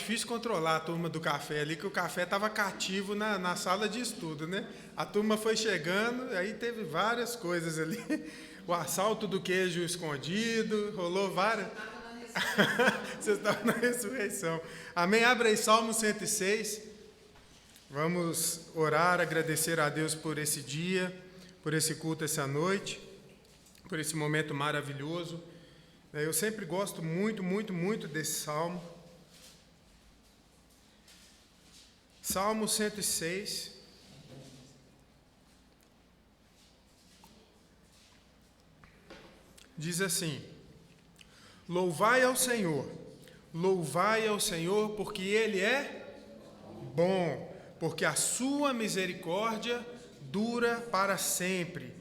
difícil controlar a turma do café ali, que o café estava cativo na sala de estudo, né? A turma foi chegando, aí teve várias coisas ali. O assalto do queijo escondido, rolou várias... Vocês estavam na ressurreição. Amém? Abra aí Salmo 106. Vamos orar, agradecer a Deus por esse dia, por esse culto essa noite, por esse momento maravilhoso. Eu sempre gosto muito, muito, muito desse salmo. Salmo 106. Diz assim: louvai ao Senhor, porque Ele é bom, porque a sua misericórdia dura para sempre.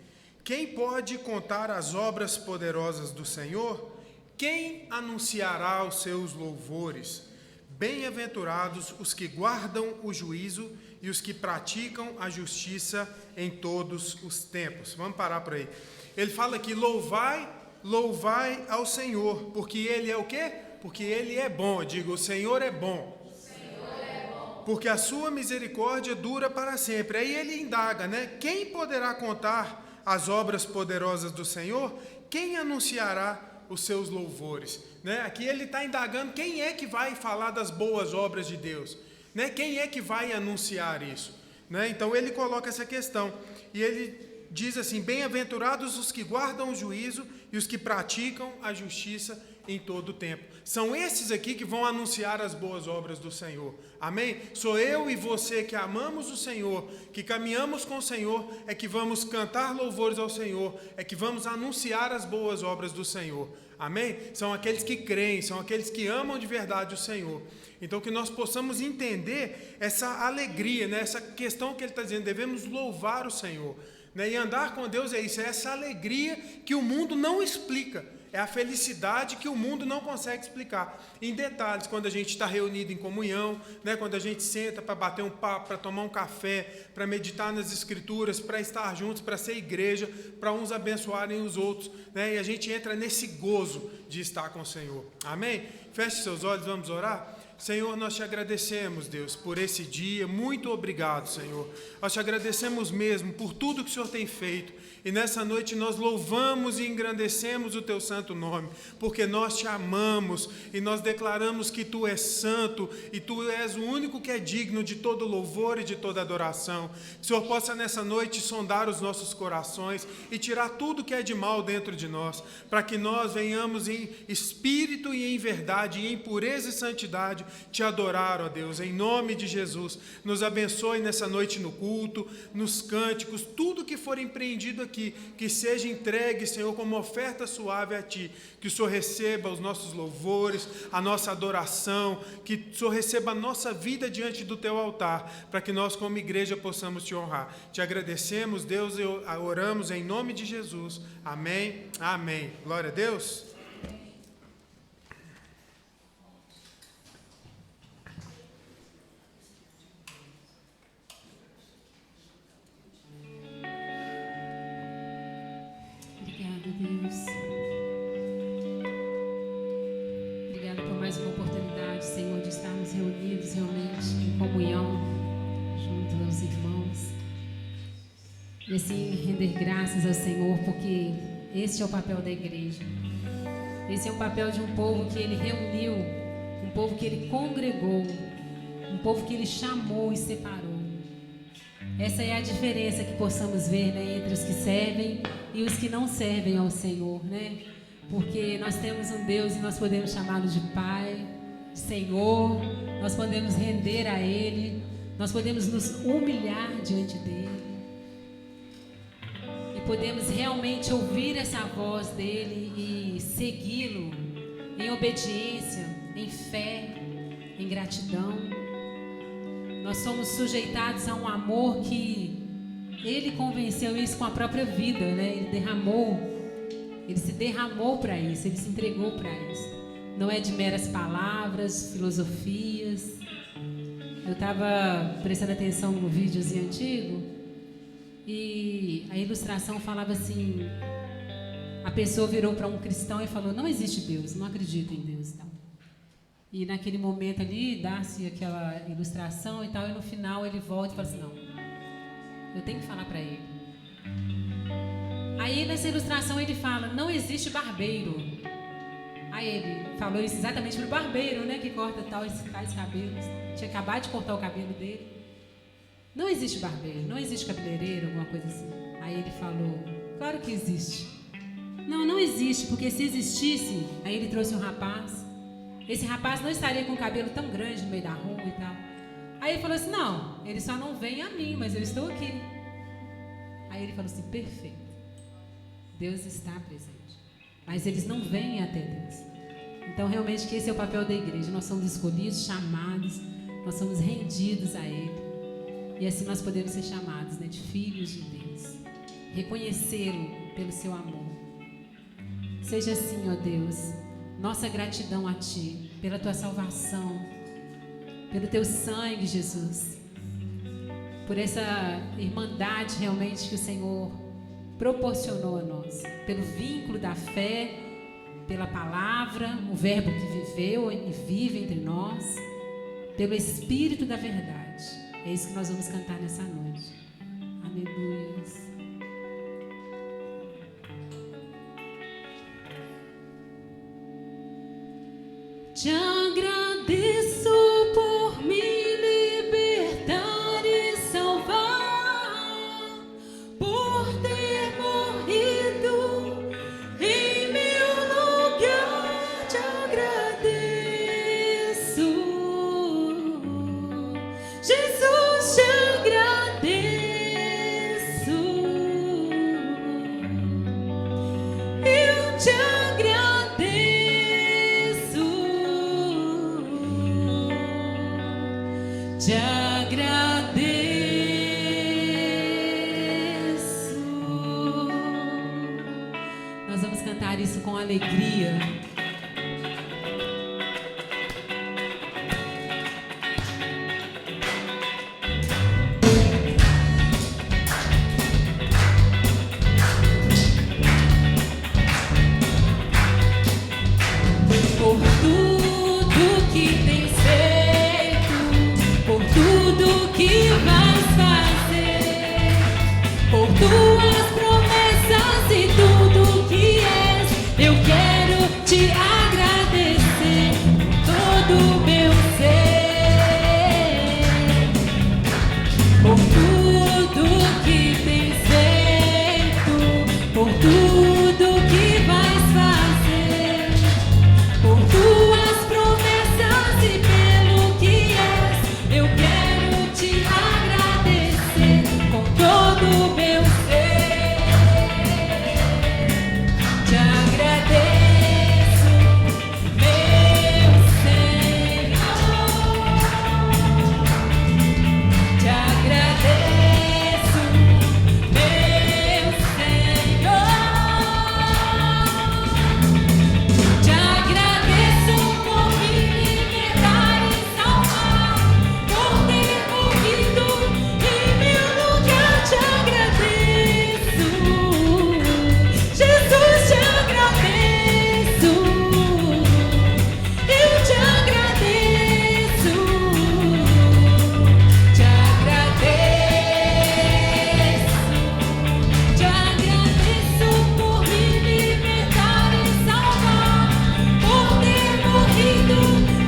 Quem pode contar as obras poderosas do Senhor? Quem anunciará os seus louvores? Bem-aventurados os que guardam o juízo e os que praticam a justiça em todos os tempos. Vamos parar por aí. Ele fala aqui: louvai ao Senhor, porque Ele é o quê? Porque Ele é bom. Diga: o Senhor é bom. Porque a sua misericórdia dura para sempre. Aí ele indaga, né? Quem poderá contar as obras poderosas do Senhor? Quem anunciará os seus louvores? Né? Aqui ele está indagando quem é que vai falar das boas obras de Deus, né? Quem é que vai anunciar isso, né? Então ele coloca essa questão e ele diz assim: bem-aventurados os que guardam o juízo e os que praticam a justiça em todo o tempo. São esses aqui que vão anunciar as boas obras do Senhor. Amém? Sou eu e você que amamos o Senhor, que caminhamos com o Senhor, é que vamos cantar louvores ao Senhor, é que vamos anunciar as boas obras do Senhor. Amém? São aqueles que creem, são aqueles que amam de verdade o Senhor. Então que nós possamos entender essa alegria, né? Essa questão que ele está dizendo: devemos louvar o Senhor, né? E andar com Deus é isso, é essa alegria que o mundo não explica. É a felicidade que o mundo não consegue explicar. Em detalhes, quando a gente está reunido em comunhão, né, quando a gente senta para bater um papo, para tomar um café, para meditar nas Escrituras, para estar juntos, para ser igreja, para uns abençoarem os outros, né, e a gente entra nesse gozo de estar com o Senhor. Amém? Feche seus olhos, vamos orar? Senhor, nós te agradecemos, Deus, por esse dia. Muito obrigado, Senhor. Nós te agradecemos mesmo por tudo que o Senhor tem feito. E nessa noite nós louvamos e engrandecemos o teu santo nome, porque nós te amamos e nós declaramos que tu és santo e tu és o único que é digno de todo louvor e de toda adoração. Que o Senhor possa nessa noite sondar os nossos corações e tirar tudo que é de mal dentro de nós, para que nós venhamos em espírito e em verdade e em pureza e santidade te adorar, ó Deus, em nome de Jesus. Nos abençoe nessa noite no culto, nos cânticos, tudo que for empreendido aqui, que seja entregue, Senhor, como oferta suave a Ti, que o Senhor receba os nossos louvores, a nossa adoração, que o Senhor receba a nossa vida diante do Teu altar, para que nós como igreja possamos Te honrar. Te agradecemos, Deus, e oramos em nome de Jesus. Amém, amém. Glória a Deus. Deus, obrigada por mais uma oportunidade, Senhor, de estarmos reunidos realmente em comunhão junto aos irmãos e assim render graças ao Senhor, porque este é o papel da igreja. Esse é o papel de um povo que Ele reuniu, um povo que Ele congregou, um povo que Ele chamou e separou. Essa é a diferença que possamos ver, né, entre os que servem e os que não servem ao Senhor, né? Porque nós temos um Deus e nós podemos chamá-lo de Pai, de Senhor, nós podemos render a Ele, nós podemos nos humilhar diante dEle e podemos realmente ouvir essa voz dEle e segui-lo em obediência, em fé, em gratidão. Nós somos sujeitados a um amor que Ele convenceu isso com a própria vida, né? Ele se derramou para isso, Ele se entregou para isso. Não é de meras palavras, filosofias. Eu estava prestando atenção no videozinho antigo e a ilustração falava assim: a pessoa virou para um cristão e falou: não existe Deus, não acredito em Deus, não. E naquele momento ali, dá-se aquela ilustração e tal, e no final ele volta e fala assim, não, eu tenho que falar para ele. Aí nessa ilustração ele fala, não existe barbeiro. Aí ele falou isso exatamente para o barbeiro, né, que corta tais cabelos. Tinha acabado de cortar o cabelo dele. Não existe barbeiro, não existe cabeleireiro, alguma coisa assim. Aí ele falou, claro que existe. Não existe, porque se existisse, aí ele trouxe um rapaz. Esse rapaz não estaria com o cabelo tão grande no meio da rua e tal. Aí ele falou assim, não, ele só não vem a mim, mas eu estou aqui. Aí ele falou assim, perfeito. Deus está presente. Mas eles não vêm até Deus. Então realmente que esse é o papel da igreja. Nós somos escolhidos, chamados, nós somos rendidos a Ele. E assim nós podemos ser chamados, né, de filhos de Deus. Reconhecê-lo pelo seu amor. Seja assim, ó Deus, nossa gratidão a Ti, pela Tua salvação, pelo Teu sangue, Jesus, por essa irmandade realmente que o Senhor proporcionou a nós, pelo vínculo da fé, pela palavra, o verbo que viveu e vive entre nós, pelo Espírito da verdade. É isso que nós vamos cantar nessa noite. Aleluia. Te agradeço por me libertar e salvar, por ter morrido em meu lugar. Te agradeço, Jesus, te agradeço. Eu te te agradeço. Nós vamos cantar isso com alegria. Por tudo que tens feito, por tudo que vais fazer, por tuas promessas e tudo que és, eu quero te agradecer com todo o meu ser. Por tudo que tens feito, por tudo que vais fazer, por tuas promessas e pelo que és, eu quero te agradecer com todo o meu ser. Te agradeço, meu Senhor. Te agradeço, meu Senhor. Te agradeço por me libertar e salvar, por ter morrido em meu lugar. Te agradeço, Jesus, te agradeço. Eu te agradeço, te agradeço por me libertar e salvar, por ter morrido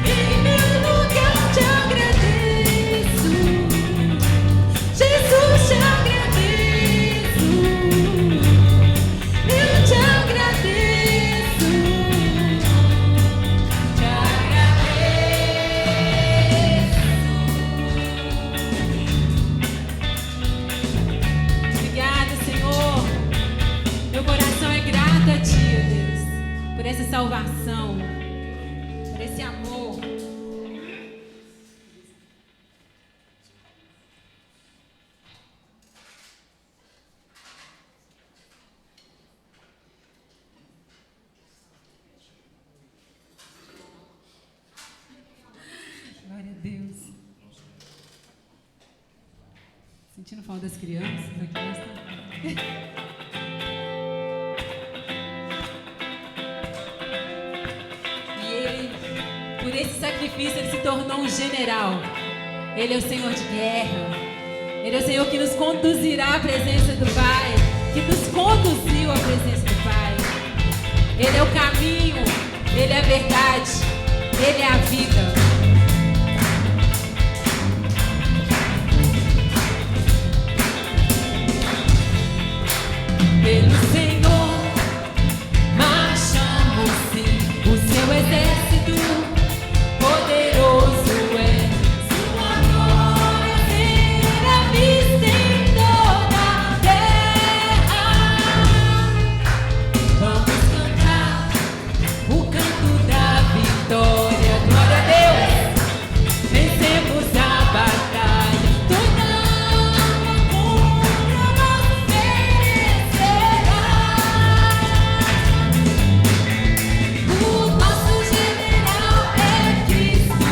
em meu lugar. Te agradeço, Jesus, te agradeço. Eu te agradeço, te agradeço. Obrigada, Senhor. Meu coração é grato a Ti, ó Deus, por essa salvação, por esse amor. Glória a Deus. Sentindo falta das crianças aqui nesta. E Ele, por esse esse sacrifício ele se tornou um general. Ele é o Senhor de guerra. Ele é o Senhor que nos conduzirá à presença do Pai, que nos conduziu à presença do Pai. Ele é o caminho, Ele é a verdade, Ele é a vida. Pelo Senhor marchamos sim, o seu exército poderoso é. Sua glória será vista em toda a terra. Vamos cantar o canto da vitória. Glória a Deus, vencemos a batalha. Toda alma contra nós perecerá. O nosso general é Cristo.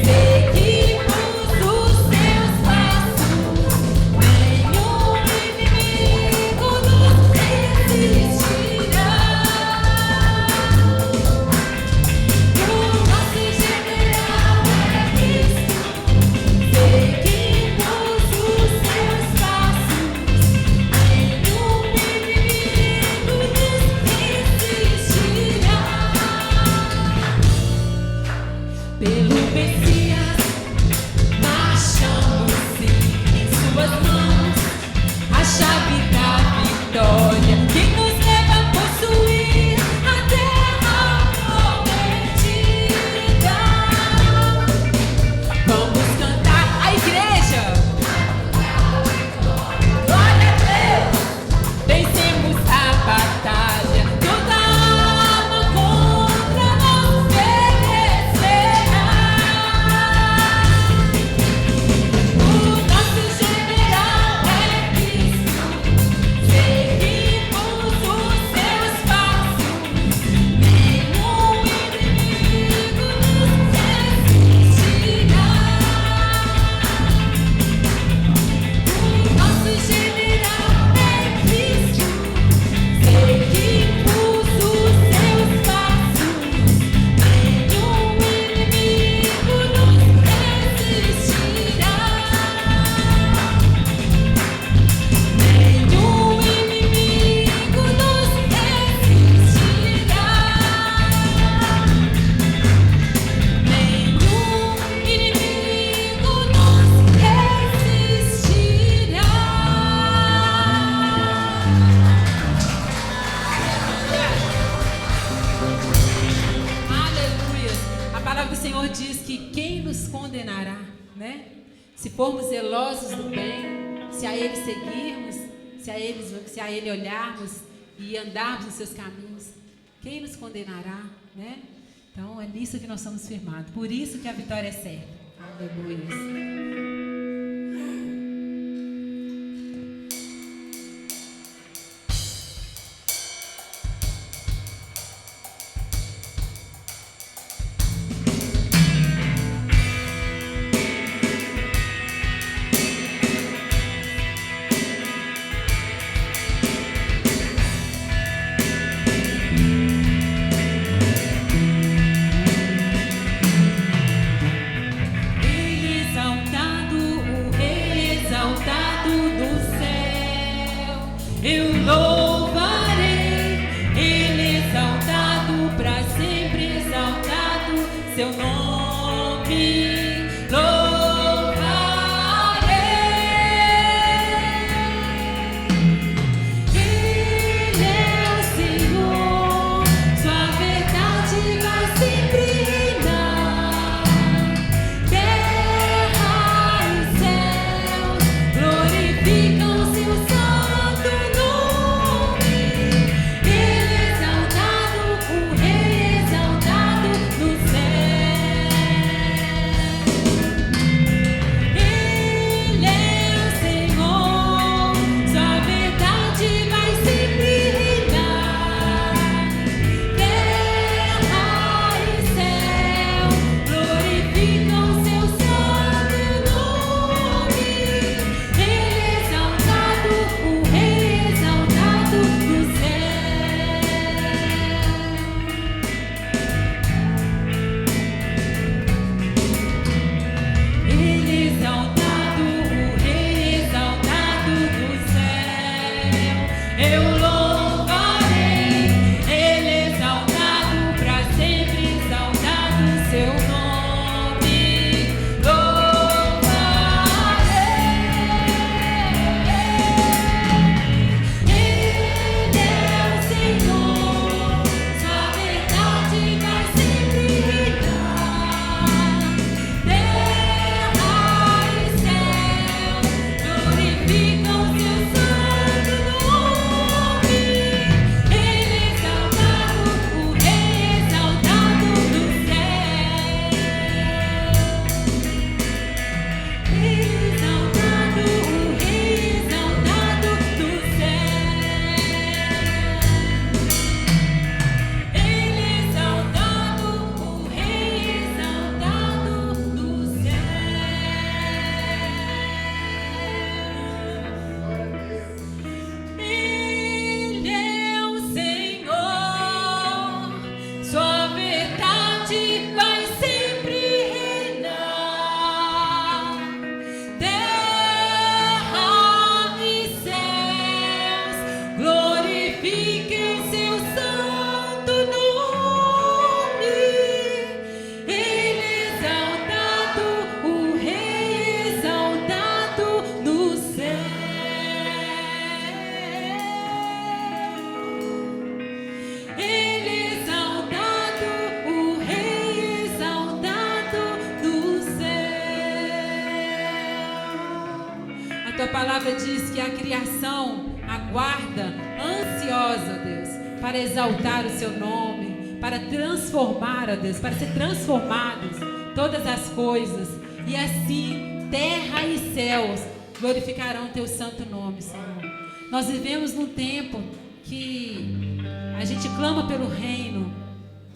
Seguimos os seus passos. Nenhum inimigo nos resistirá. O nosso general é Cristo. Seguimos os seus passos. Nenhum inimigo nos resistirá. Pelo Messias marchamos sim, em suas mãos a chave da vitória que nos leva a possuir a terra prometida. Vamos cantar a igreja. Glória a Deus, vencemos a batalha. Toda alma contra nós perecerá. O nosso general é Cristo. Seguimos os seus passos. Nenhum inimigo nos resistirá. O nosso general é Cristo. Seguimos os seus passos. Nenhum inimigo nos resistirá. Nenhum inimigo nos resistirá. Nenhum inimigo nos resistirá. Aleluia. A palavra do Senhor diz que quem nos condenará, né? Se formos zelosos do bem, se a Ele seguirmos, se a Ele olharmos e andarmos nos seus caminhos, quem nos condenará, né? Então é nisso que nós somos firmados. Por isso que a vitória é certa. Aleluia. Exaltado Tua palavra diz que a criação aguarda, ansiosa, Deus, para exaltar o Seu nome, para transformar, ó Deus, para ser transformados todas as coisas. E assim, terra e céus glorificarão Teu santo nome, Senhor. Nós vivemos num tempo que a gente clama pelo reino,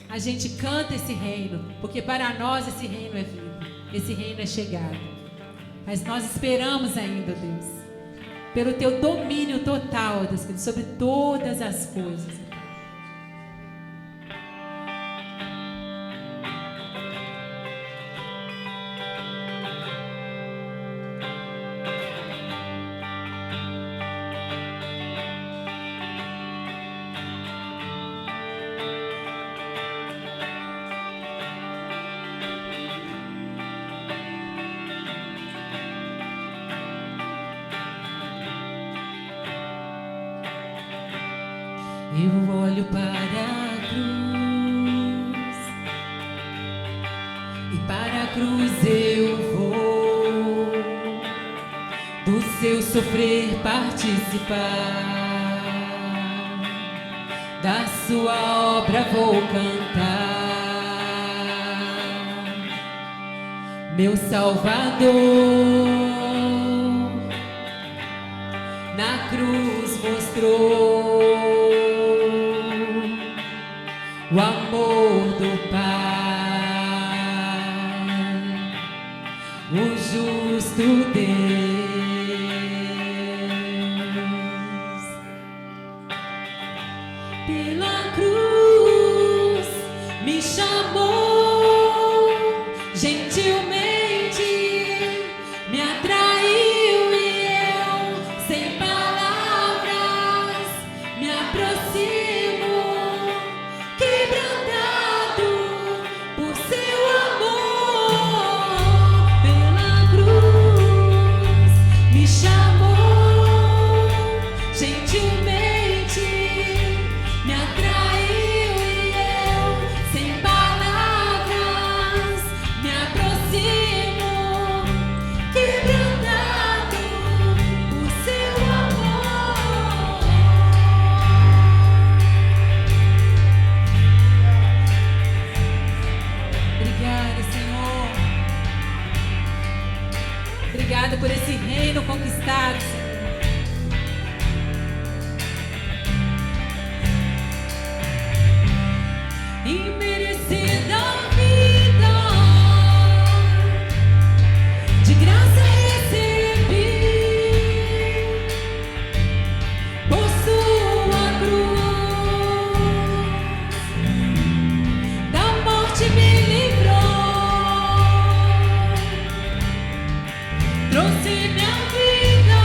a gente canta esse reino, porque para nós esse reino é vivo, esse reino é chegado. Mas nós esperamos ainda, Deus, pelo Teu domínio total, Deus, sobre todas as coisas. Eu olho para a cruz e para a cruz eu vou do Seu sofrer participar, da Sua obra vou cantar. Meu Salvador na cruz mostrou o amor do Pai, o justo Deus. Pela cruz me chamou, gentilmente me atraiu e eu, sem palavras, me aproximo. Obrigada por esse reino conquistado, Senhor. Imerecida vida, de graça recebi, por Sua cruz, da morte me livrou. Trouxe minha vida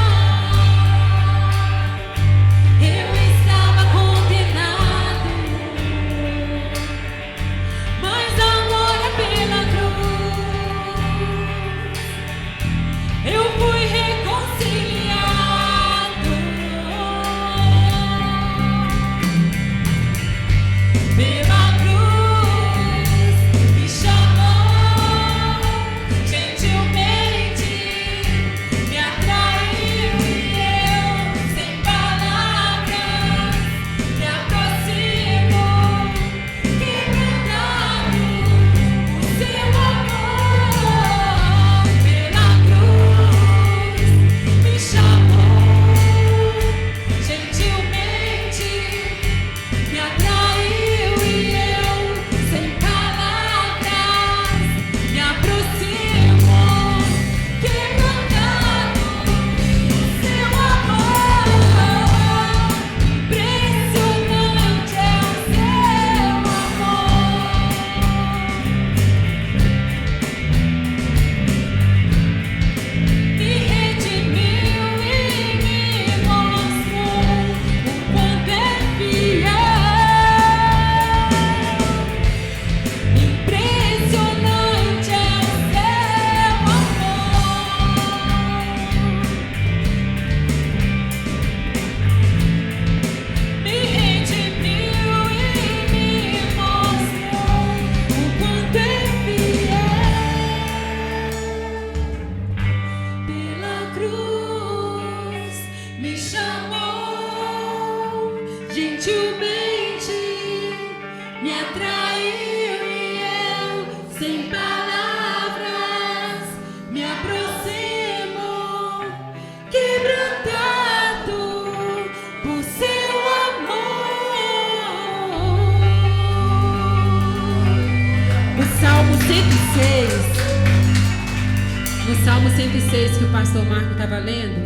Salmo 106 que o pastor Marco estava lendo,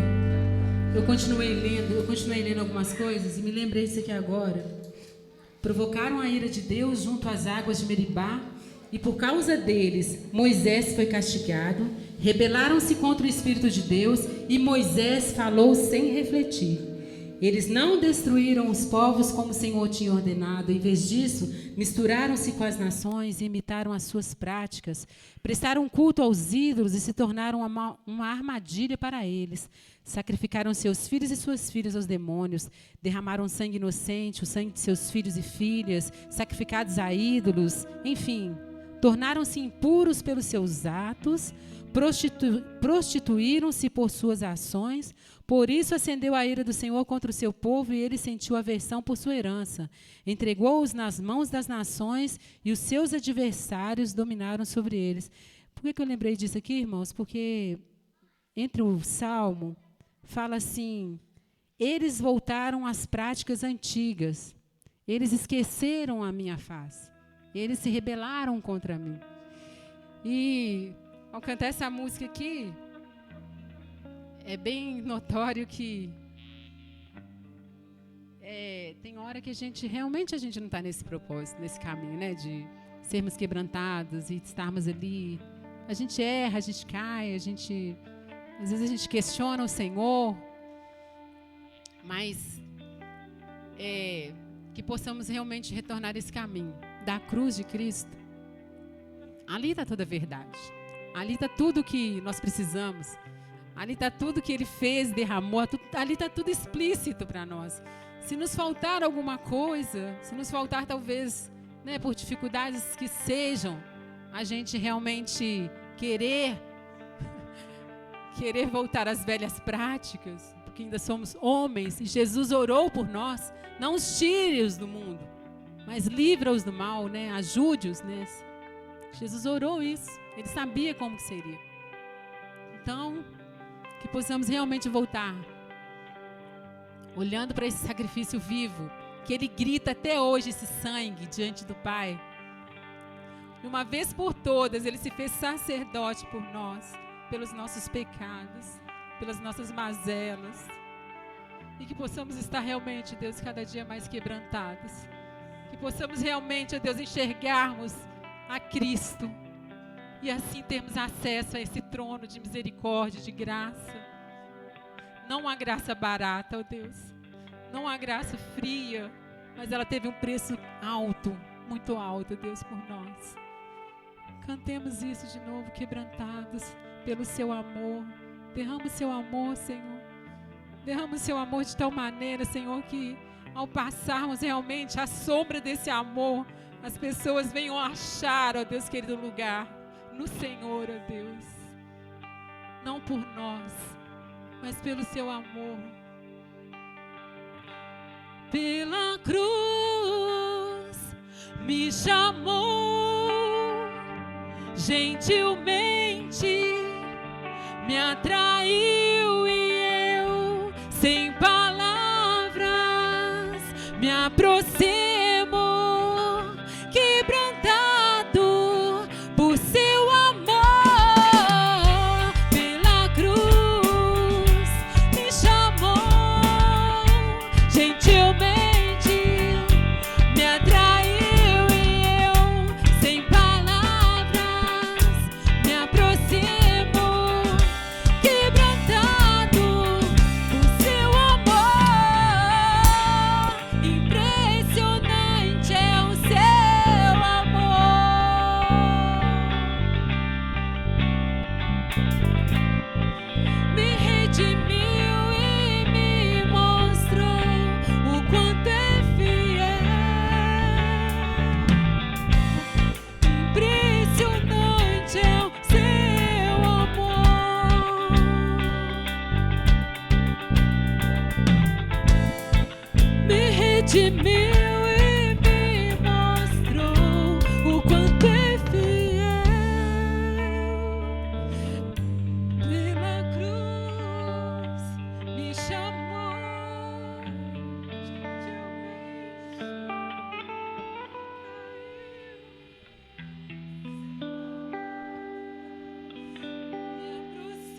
eu continuei lendo algumas coisas e me lembrei disso aqui agora. Provocaram a ira de Deus junto às águas de Meribá, e por causa deles Moisés foi castigado. Rebelaram-se contra o Espírito de Deus e Moisés falou sem refletir. Eles não destruíram os povos como o Senhor tinha ordenado. Em vez disso, misturaram-se com as nações e imitaram as suas práticas. Prestaram culto aos ídolos e se tornaram uma armadilha para eles. Sacrificaram seus filhos e suas filhas aos demônios. Derramaram sangue inocente, o sangue de seus filhos e filhas, sacrificados a ídolos. Enfim, tornaram-se impuros pelos seus atos, prostituíram-se por suas ações. Por isso acendeu a ira do Senhor contra o seu povo, e ele sentiu aversão por sua herança. Entregou-os nas mãos das nações, e os seus adversários dominaram sobre eles. Por que eu lembrei disso aqui, irmãos? Porque entre o Salmo, fala assim, eles voltaram às práticas antigas, eles esqueceram a minha face, eles se rebelaram contra mim. E ao cantar essa música aqui, é bem notório que tem hora que a gente não está nesse propósito, nesse caminho, né, de sermos quebrantados e estarmos ali. A gente erra, a gente cai, às vezes a gente questiona o Senhor, mas que possamos realmente retornar esse caminho da cruz de Cristo. Ali está toda a verdade, ali está tudo que nós precisamos. Ali está tudo que Ele fez, derramou, ali está tudo explícito para nós. Se nos faltar alguma coisa, se nos faltar talvez, né, por dificuldades que sejam, a gente realmente querer voltar às velhas práticas, porque ainda somos homens, e Jesus orou por nós, não os tire-os do mundo, mas livra-os do mal, né, ajude-os nesse. Jesus orou isso, Ele sabia como que seria. Então, que possamos realmente voltar, olhando para esse sacrifício vivo, que Ele grita até hoje, esse sangue diante do Pai. E uma vez por todas, Ele se fez sacerdote por nós, pelos nossos pecados, pelas nossas mazelas. E que possamos estar realmente, Deus, cada dia mais quebrantados. Que possamos realmente, ó Deus, enxergarmos a Cristo. E assim termos acesso a esse trono de misericórdia, de graça. Não uma graça barata, ó Deus. Não uma graça fria, mas ela teve um preço alto, muito alto, Deus, por nós. Cantemos isso de novo, quebrantados pelo seu amor. Derrama o seu amor, Senhor. Derrama o seu amor de tal maneira, Senhor, que ao passarmos realmente a sombra desse amor, as pessoas venham achar, ó Deus querido, lugar no Senhor, ó Deus, não por nós, mas pelo seu amor. Pela cruz me chamou, gentilmente me atraiu, e eu, sem palavras, me aproximo, quebrantado por seu amor. Pela cruz me chamou, gentilmente me atraiu, e eu, sem palavras, me aproximo, quebrantado por seu amor. Impressionante é o seu amor. Me redimiu e me mostrou o quanto é fiel. Impressionante é o seu amor. Me redimiu e me mostrou o quanto é fiel. Pela cruz me chamou, gentilmente me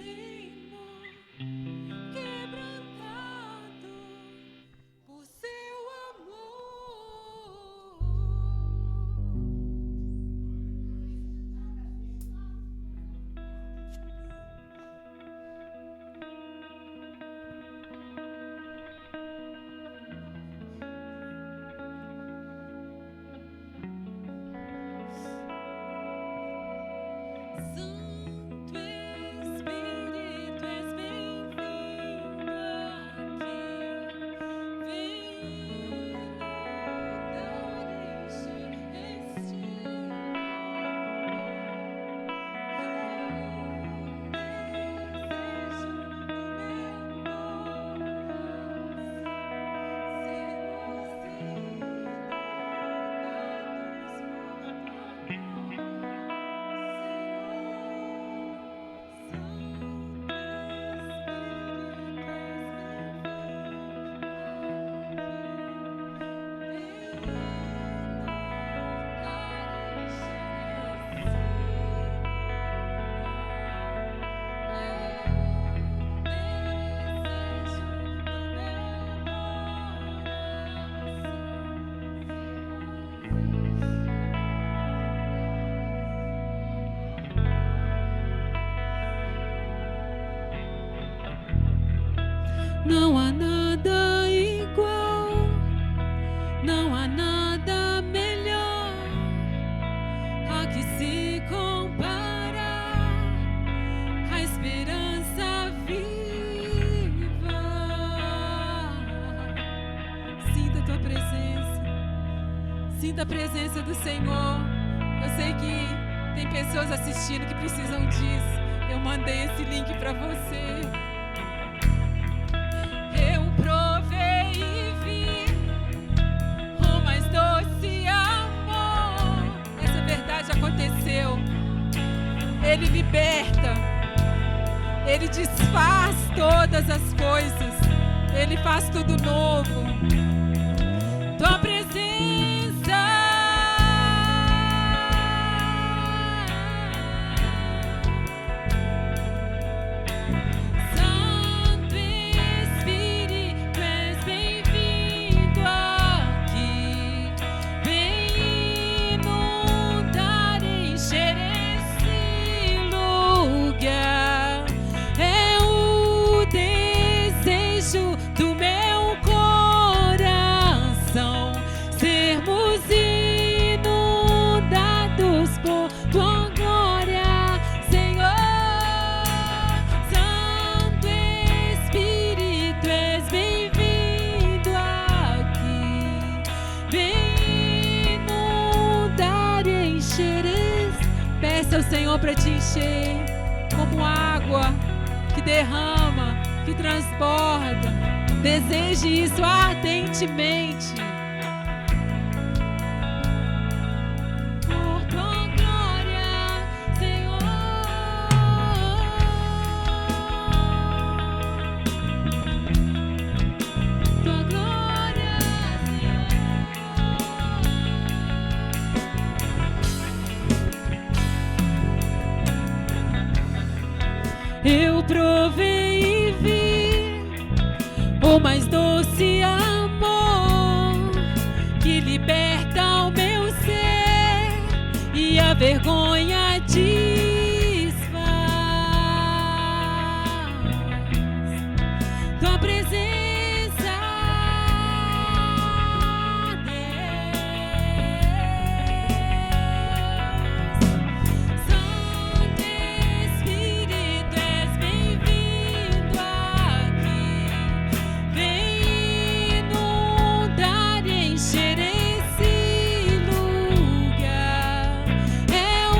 Não há nada igual, não há nada melhor a que se compara a esperança viva. Sinta a tua presença, sinta a presença do Senhor. Eu sei que tem pessoas assistindo que precisam disso. Eu mandei esse link para você. Eu provei e vi o mais doce amor. Essa verdade aconteceu. Ele liberta, Ele desfaz todas as coisas, Ele faz tudo novo. Tua presença, Santo Espírito, és bem-vindo aqui. Vem inundar, encher esse lugar. É o desejo do meu coração, sermos inundados por tua glória, Senhor. Santo Espírito, és bem-vindo aqui. Vem inundar e encher. Peça ao Senhor para te encher como água que derrama, que transborda. Deseje isso ardentemente. Por tua glória, Senhor. Tua glória, Senhor. Eu provei e vi o mais doce amor que liberta o meu ser e a vergonha desfaz. Tua presença, Deus. Santo Espírito, és bem-vindo aqui. Vem inundar e encher esse lugar. É o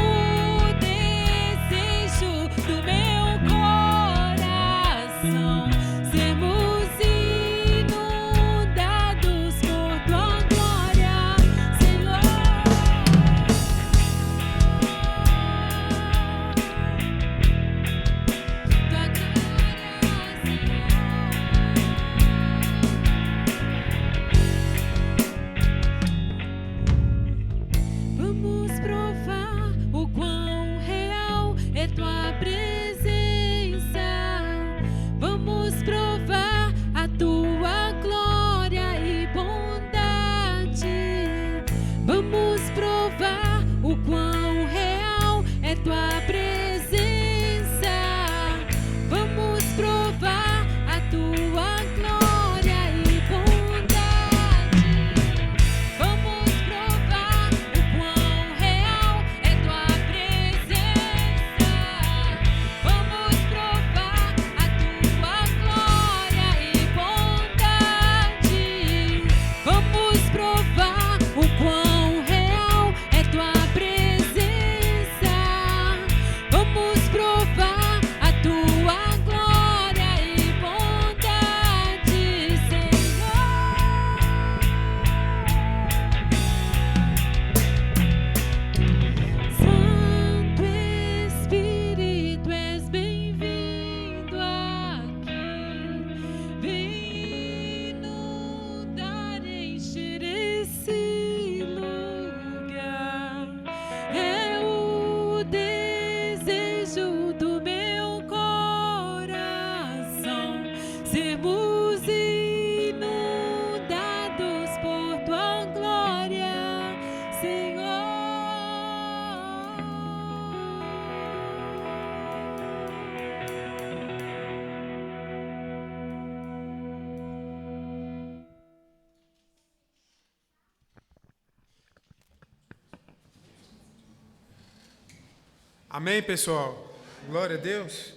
Amém, pessoal? Glória a Deus.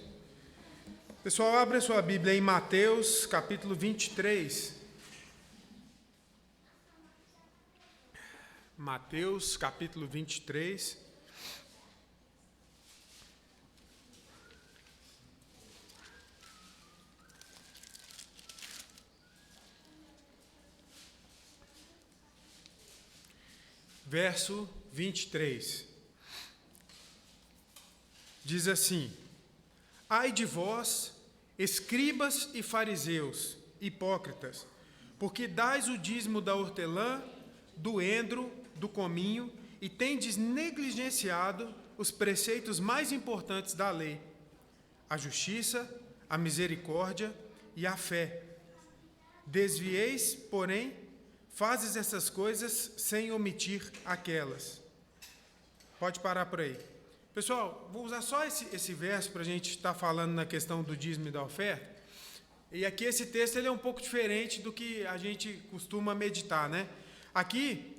Pessoal, abre a sua Bíblia em Mateus, capítulo 23. Mateus, capítulo 23. Verso 23. Diz assim: Ai de vós, escribas e fariseus, hipócritas, porque dais o dízimo da hortelã, do endro, do cominho, e tendes negligenciado os preceitos mais importantes da lei, a justiça, a misericórdia e a fé. Desvieis, porém, fazes essas coisas sem omitir aquelas. Pode parar por aí. Pessoal, vou usar só esse verso para a gente estar falando na questão do dízimo e da oferta. E aqui esse texto ele é um pouco diferente do que a gente costuma meditar, né? Aqui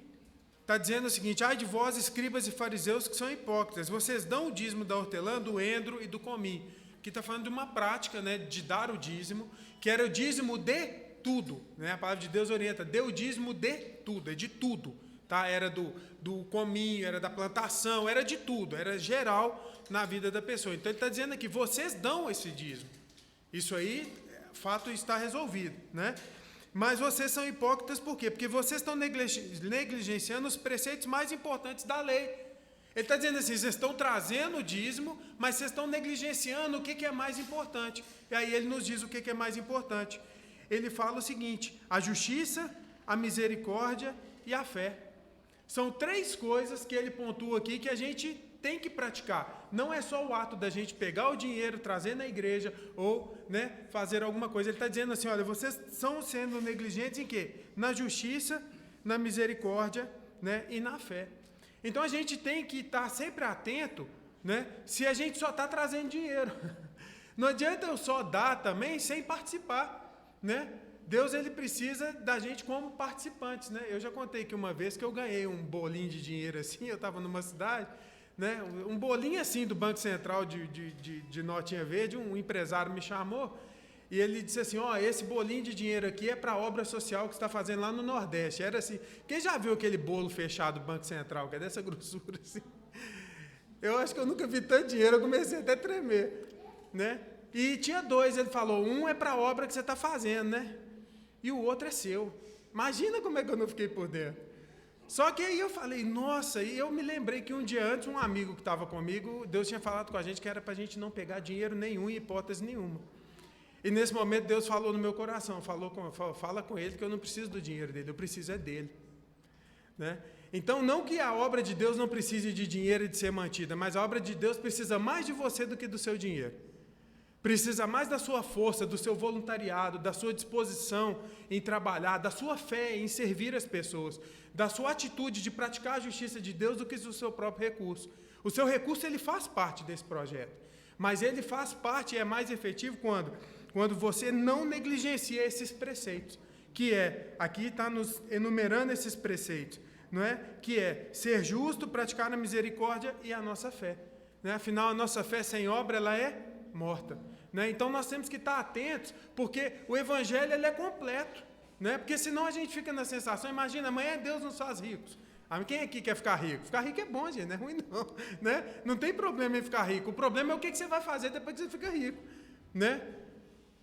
está dizendo o seguinte: ai de vós, escribas e fariseus, que são hipócritas, vocês dão o dízimo da hortelã, do endro e do cominho. Aqui está falando de uma prática, né, de dar o dízimo, que era o dízimo de tudo, né? A palavra de Deus orienta, dê o dízimo de tudo, é de tudo, tá? Era do cominho, era da plantação, era de tudo, era geral na vida da pessoa. Então ele está dizendo aqui, vocês dão esse dízimo. Isso aí, fato está resolvido, né? Mas vocês são hipócritas por quê? Porque vocês estão negligenciando os preceitos mais importantes da lei. Ele está dizendo assim, vocês estão trazendo o dízimo, mas vocês estão negligenciando o que é mais importante. E aí ele nos diz o que é mais importante. Ele fala o seguinte: a justiça, a misericórdia e a fé. São três coisas que ele pontua aqui que a gente tem que praticar. Não é só o ato da gente pegar o dinheiro, trazer na igreja ou, né, fazer alguma coisa. Ele está dizendo assim, olha, vocês estão sendo negligentes em quê? Na justiça, na misericórdia, né, e na fé. Então a gente tem que estar sempre atento, né, se a gente só está trazendo dinheiro. Não adianta eu só dar também sem participar. Né? Deus ele precisa da gente como participantes, né? Eu já contei que uma vez que eu ganhei um bolinho de dinheiro assim, eu estava numa cidade, né? Um bolinho assim do Banco Central de notinha verde, um empresário me chamou e ele disse assim, ó, esse bolinho de dinheiro aqui é para a obra social que você está fazendo lá no Nordeste. Era assim, quem já viu aquele bolo fechado do Banco Central, que é dessa grossura assim? Eu acho que eu nunca vi tanto dinheiro, eu comecei até a tremer, né? E tinha dois, ele falou, um é para a obra que você está fazendo, né? E o outro é seu. Imagina como é que eu não fiquei por dentro. Só que aí eu falei, nossa, e eu me lembrei que um dia antes, um amigo que estava comigo, Deus tinha falado com a gente que era para a gente não pegar dinheiro nenhum em hipótese nenhuma. E nesse momento Deus falou no meu coração, fala com ele que eu não preciso do dinheiro dele, eu preciso é dele. Né? Então, não que a obra de Deus não precise de dinheiro e de ser mantida, mas a obra de Deus precisa mais de você do que do seu dinheiro. Precisa mais da sua força, do seu voluntariado, da sua disposição em trabalhar, da sua fé em servir as pessoas, da sua atitude de praticar a justiça de Deus do que do seu próprio recurso. O seu recurso ele faz parte desse projeto, mas ele faz parte e é mais efetivo quando você não negligencia esses preceitos, que é, aqui está nos enumerando esses preceitos, não é? Que é ser justo, praticar a misericórdia e a nossa fé. Né? Afinal, a nossa fé sem obra ela é morta. Né? Então nós temos que estar atentos, porque o evangelho ele é completo, né? Porque senão a gente fica na sensação, imagina, amanhã Deus nos faz ricos. Quem aqui quer ficar rico? Ficar rico é bom, gente, não é ruim não. Né? Não tem problema em ficar rico, o problema é o que você vai fazer depois que você fica rico. Né?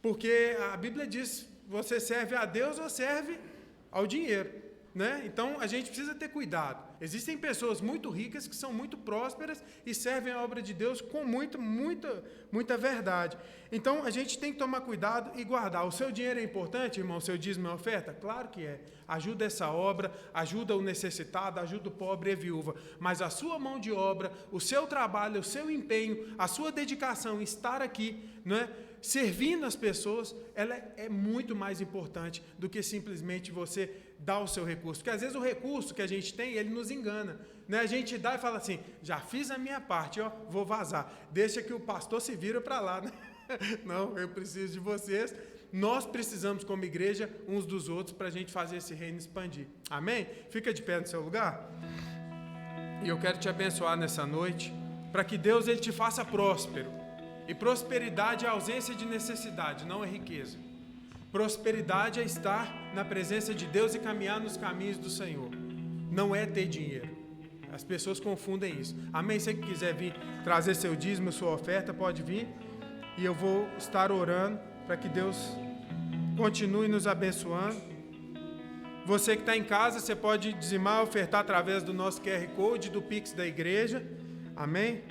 Porque a Bíblia diz, você serve a Deus ou serve ao dinheiro. Né? Então a gente precisa ter cuidado. Existem pessoas muito ricas que são muito prósperas e servem a obra de Deus com muita verdade. Então a gente tem que tomar cuidado e guardar. O seu dinheiro é importante, irmão? O seu dízimo é oferta? Claro que é. Ajuda essa obra, ajuda o necessitado, ajuda o pobre e a viúva. Mas a sua mão de obra, o seu trabalho, o seu empenho, a sua dedicação em estar aqui, não é? Servindo as pessoas, ela é muito mais importante do que simplesmente você dar o seu recurso. Porque às vezes o recurso que a gente tem, ele nos engana. Né? A gente dá e fala assim, já fiz a minha parte, ó, vou vazar. Deixa que o pastor se vira para lá. Né? Não, eu preciso de vocês. Nós precisamos, como igreja, uns dos outros para a gente fazer esse reino expandir. Amém? Fica de pé no seu lugar. E eu quero te abençoar nessa noite, para que Deus ele te faça próspero. E prosperidade é ausência de necessidade, não é riqueza. Prosperidade é estar na presença de Deus e caminhar nos caminhos do Senhor. Não é ter dinheiro. As pessoas confundem isso. Amém? Se você quiser vir trazer seu dízimo, sua oferta, pode vir. E eu vou estar orando para que Deus continue nos abençoando. Você que está em casa, você pode dizimar, ofertar através do nosso QR Code, do Pix da igreja. Amém?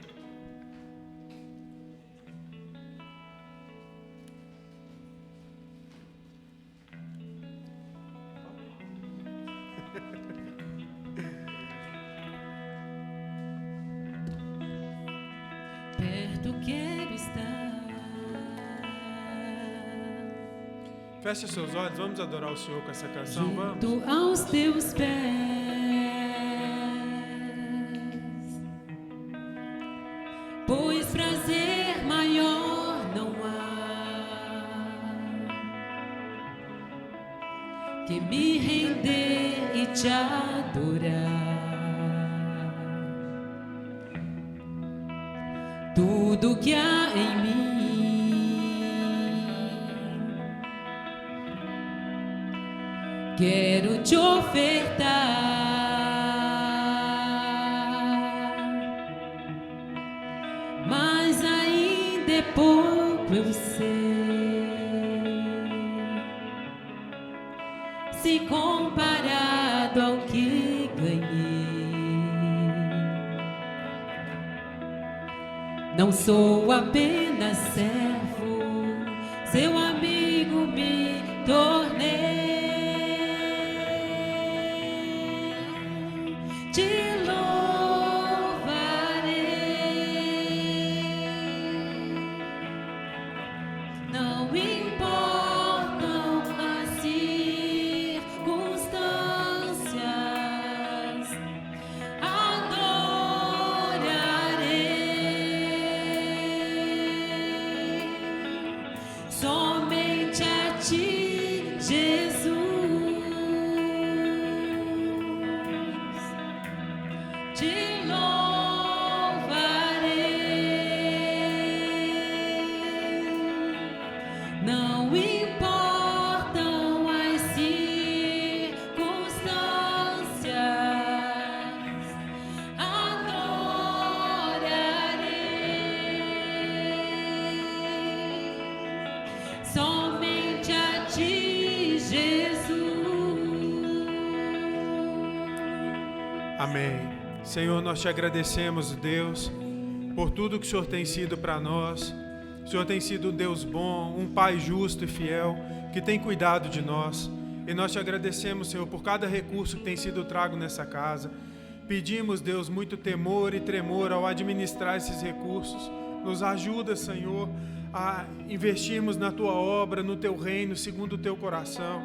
Perto quero estar. Feche seus olhos, vamos adorar o Senhor com essa canção, vamos? Junto aos teus pés, pois prazer maior não há que me render e te adorar. Tudo que há em mim quero te ofertar, mas ainda é pouco, eu sei, se comparado ao que ganhei. Não sou apenas servo, seu amigo me tornei. Te louvarei, não importam as circunstâncias, adorarei somente a ti, Jesus. Te louvarei, não importam as circunstâncias, adorarei somente a ti, Jesus. Amém. Senhor, nós te agradecemos, Deus, por tudo que o Senhor tem sido para nós. O Senhor tem sido um Deus bom, um Pai justo e fiel, que tem cuidado de nós. E nós te agradecemos, Senhor, por cada recurso que tem sido trago nessa casa. Pedimos, Deus, muito temor e tremor ao administrar esses recursos. Nos ajuda, Senhor, a investirmos na Tua obra, no Teu reino, segundo o Teu coração.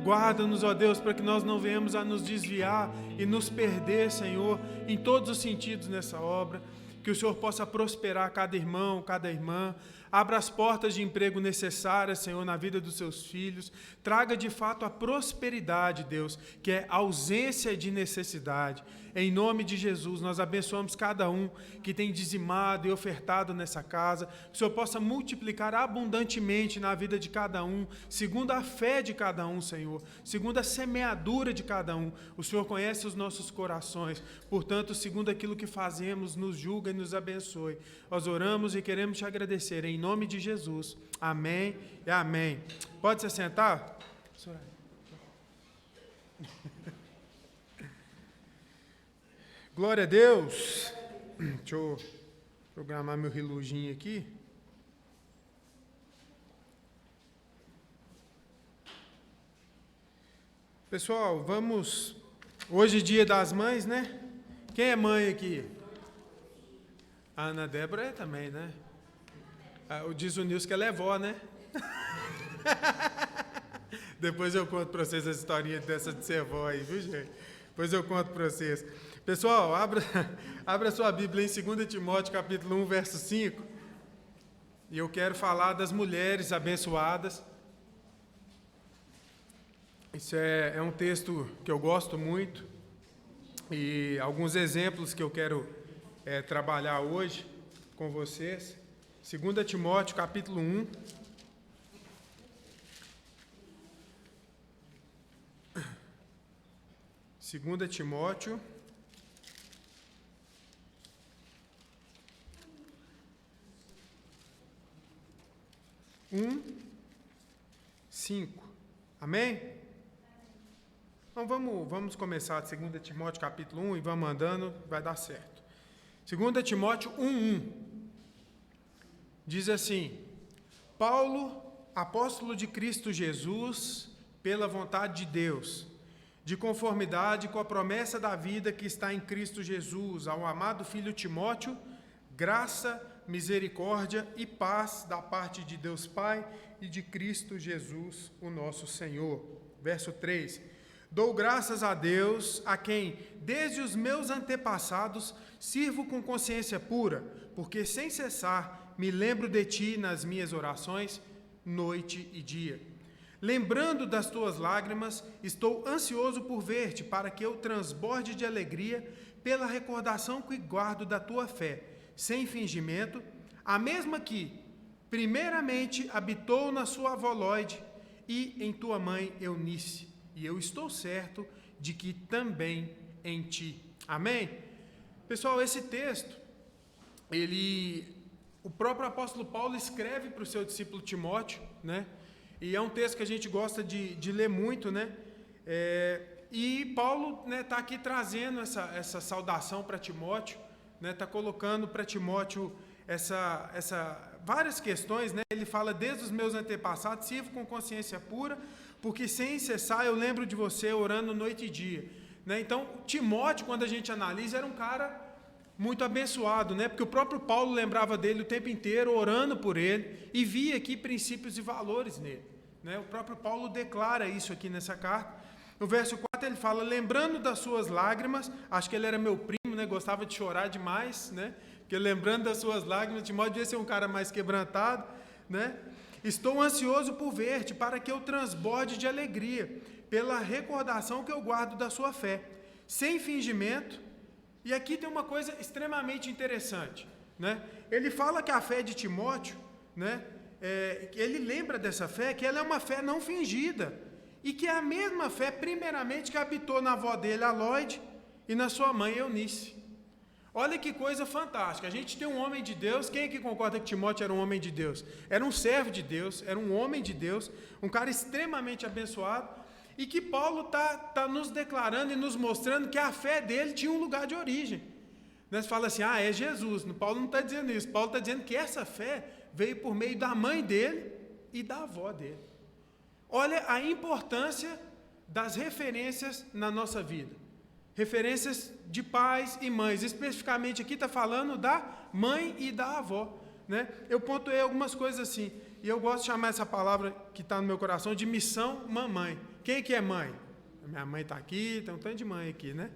Guarda-nos, ó Deus, para que nós não venhamos a nos desviar e nos perder, Senhor, em todos os sentidos nessa obra. Que o Senhor possa prosperar cada irmão, cada irmã. Abra as portas de emprego necessárias, Senhor, na vida dos seus filhos. Traga de fato a prosperidade, Deus, que é ausência de necessidade. Em nome de Jesus, nós abençoamos cada um que tem dizimado e ofertado nessa casa. Que o Senhor possa multiplicar abundantemente na vida de cada um, segundo a fé de cada um, Senhor, segundo a semeadura de cada um. O Senhor conhece os nossos corações, portanto, segundo aquilo que fazemos, nos julga e nos abençoe. Nós oramos e queremos te agradecer, em nome de Jesus. Amém e amém. Pode se sentar? Glória a Deus. Deixa eu programar meu reloginho aqui. Pessoal, vamos... Hoje é Dia das Mães, né? Quem é mãe aqui? A Ana Débora é também, né? Diz o Nilson que ela é vó, né? Depois eu conto para vocês a historinha dessa de ser vó aí, viu, gente? Depois eu conto para vocês. Pessoal, abra sua Bíblia em 2 Timóteo, capítulo 1, verso 5. E eu quero falar das mulheres abençoadas. Isso é um texto que eu gosto muito. E alguns exemplos que eu quero trabalhar hoje com vocês. 2 Timóteo, capítulo 1. Segunda Timóteo, um, 5. Amém? Então vamos começar de 2 Timóteo capítulo 1 e vamos andando, vai dar certo. 2 Timóteo 1:1 diz assim: Paulo, apóstolo de Cristo Jesus, pela vontade de Deus, de conformidade com a promessa da vida que está em Cristo Jesus, ao amado filho Timóteo, graça, misericórdia e paz da parte de Deus Pai e de Cristo Jesus, o nosso Senhor. Verso 3: Dou graças a Deus, a quem, desde os meus antepassados, sirvo com consciência pura, porque sem cessar me lembro de ti nas minhas orações, noite e dia. Lembrando das tuas lágrimas, estou ansioso por ver-te, para que eu transborde de alegria pela recordação que guardo da tua fé, sem fingimento, a mesma que, primeiramente, habitou na sua avó Lóide e em tua mãe Eunice, e eu estou certo de que também em ti. Amém? Pessoal, esse texto, o próprio apóstolo Paulo escreve para o seu discípulo Timóteo, né? E é um texto que a gente gosta de ler muito, né? E Paulo, né, está aqui trazendo essa saudação para Timóteo, né? Está colocando para Timóteo várias questões, né? Ele fala: desde os meus antepassados, sirvo com consciência pura, porque sem cessar eu lembro de você orando noite e dia, né? Então, Timóteo, quando a gente analisa, era um cara muito abençoado, né? Porque o próprio Paulo lembrava dele o tempo inteiro, orando por ele, e via aqui princípios e valores nele, né? O próprio Paulo declara isso aqui nessa carta. No verso 4 ele fala: lembrando das suas lágrimas, acho que ele era meu primo, né? Gostava de chorar demais, né? Porque lembrando das suas lágrimas, Timóteo devia ser um cara mais quebrantado, né? Estou ansioso por ver-te, para que eu transborde de alegria, pela recordação que eu guardo da sua fé, sem fingimento. E aqui tem uma coisa extremamente interessante, né? Ele fala que a fé de Timóteo, né? Ele lembra dessa fé, que ela é uma fé não fingida, e que é a mesma fé, primeiramente, que habitou na avó dele, a Lóide, e na sua mãe, Eunice. Olha que coisa fantástica. A gente tem um homem de Deus. Quem aqui concorda que Timóteo era um homem de Deus? Era um servo de Deus, era um homem de Deus, um cara extremamente abençoado, e que Paulo está nos declarando e nos mostrando que a fé dele tinha um lugar de origem. Nós fala assim: é Jesus. Paulo não está dizendo isso. Paulo está dizendo que essa fé veio por meio da mãe dele e da avó dele. Olha a importância das referências na nossa vida. Referências de pais e mães. Especificamente aqui está falando da mãe e da avó, né? Eu pontuei algumas coisas assim, e eu gosto de chamar essa palavra que está no meu coração de missão mamãe. Quem que é mãe? Minha mãe está aqui, tem um tanto de mãe aqui, né?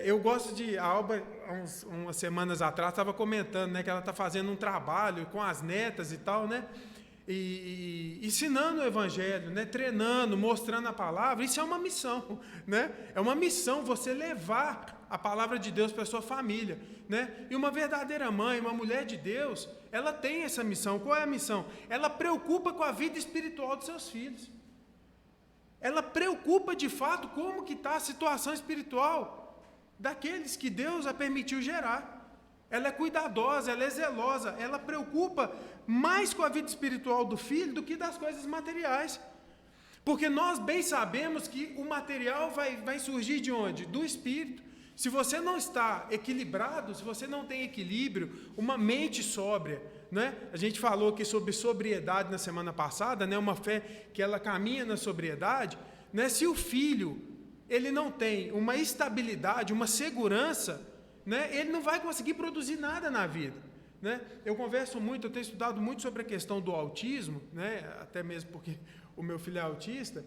Eu gosto de... A Alba, umas semanas atrás, estava comentando, né, que ela está fazendo um trabalho com as netas e tal, né? E ensinando o evangelho, né? Treinando, mostrando a palavra. Isso é uma missão, né? É uma missão você levar a palavra de Deus para a sua família, né? E uma verdadeira mãe, uma mulher de Deus, ela tem essa missão. Qual é a missão? Ela preocupa com a vida espiritual dos seus filhos. Ela preocupa de fato como que está a situação espiritual daqueles que Deus a permitiu gerar. Ela é cuidadosa, ela é zelosa, ela preocupa mais com a vida espiritual do filho do que das coisas materiais. Porque nós bem sabemos que o material vai surgir de onde? Do espírito. Se você não está equilibrado, se você não tem equilíbrio, uma mente sóbria, né? A gente falou aqui sobre sobriedade na semana passada, né? Uma fé que ela caminha na sobriedade, né? Se o filho ele não tem uma estabilidade, uma segurança, né? Ele não vai conseguir produzir nada na vida, né? Eu tenho estudado muito sobre a questão do autismo, né? Até mesmo porque o meu filho é autista.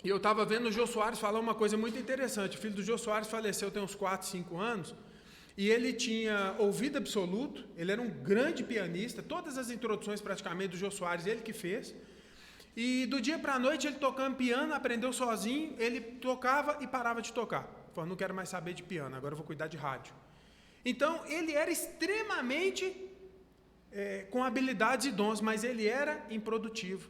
E eu estava vendo o Jô Soares falar uma coisa muito interessante. O filho do Jô Soares faleceu tem uns 4, 5 anos, e ele tinha ouvido absoluto, ele era um grande pianista, todas as introduções praticamente do Jô Soares ele que fez, e do dia para a noite ele tocando piano, aprendeu sozinho, ele tocava e parava de tocar. Falou, não quero mais saber de piano, agora eu vou cuidar de rádio. Então, ele era extremamente com habilidades e dons, mas ele era improdutivo.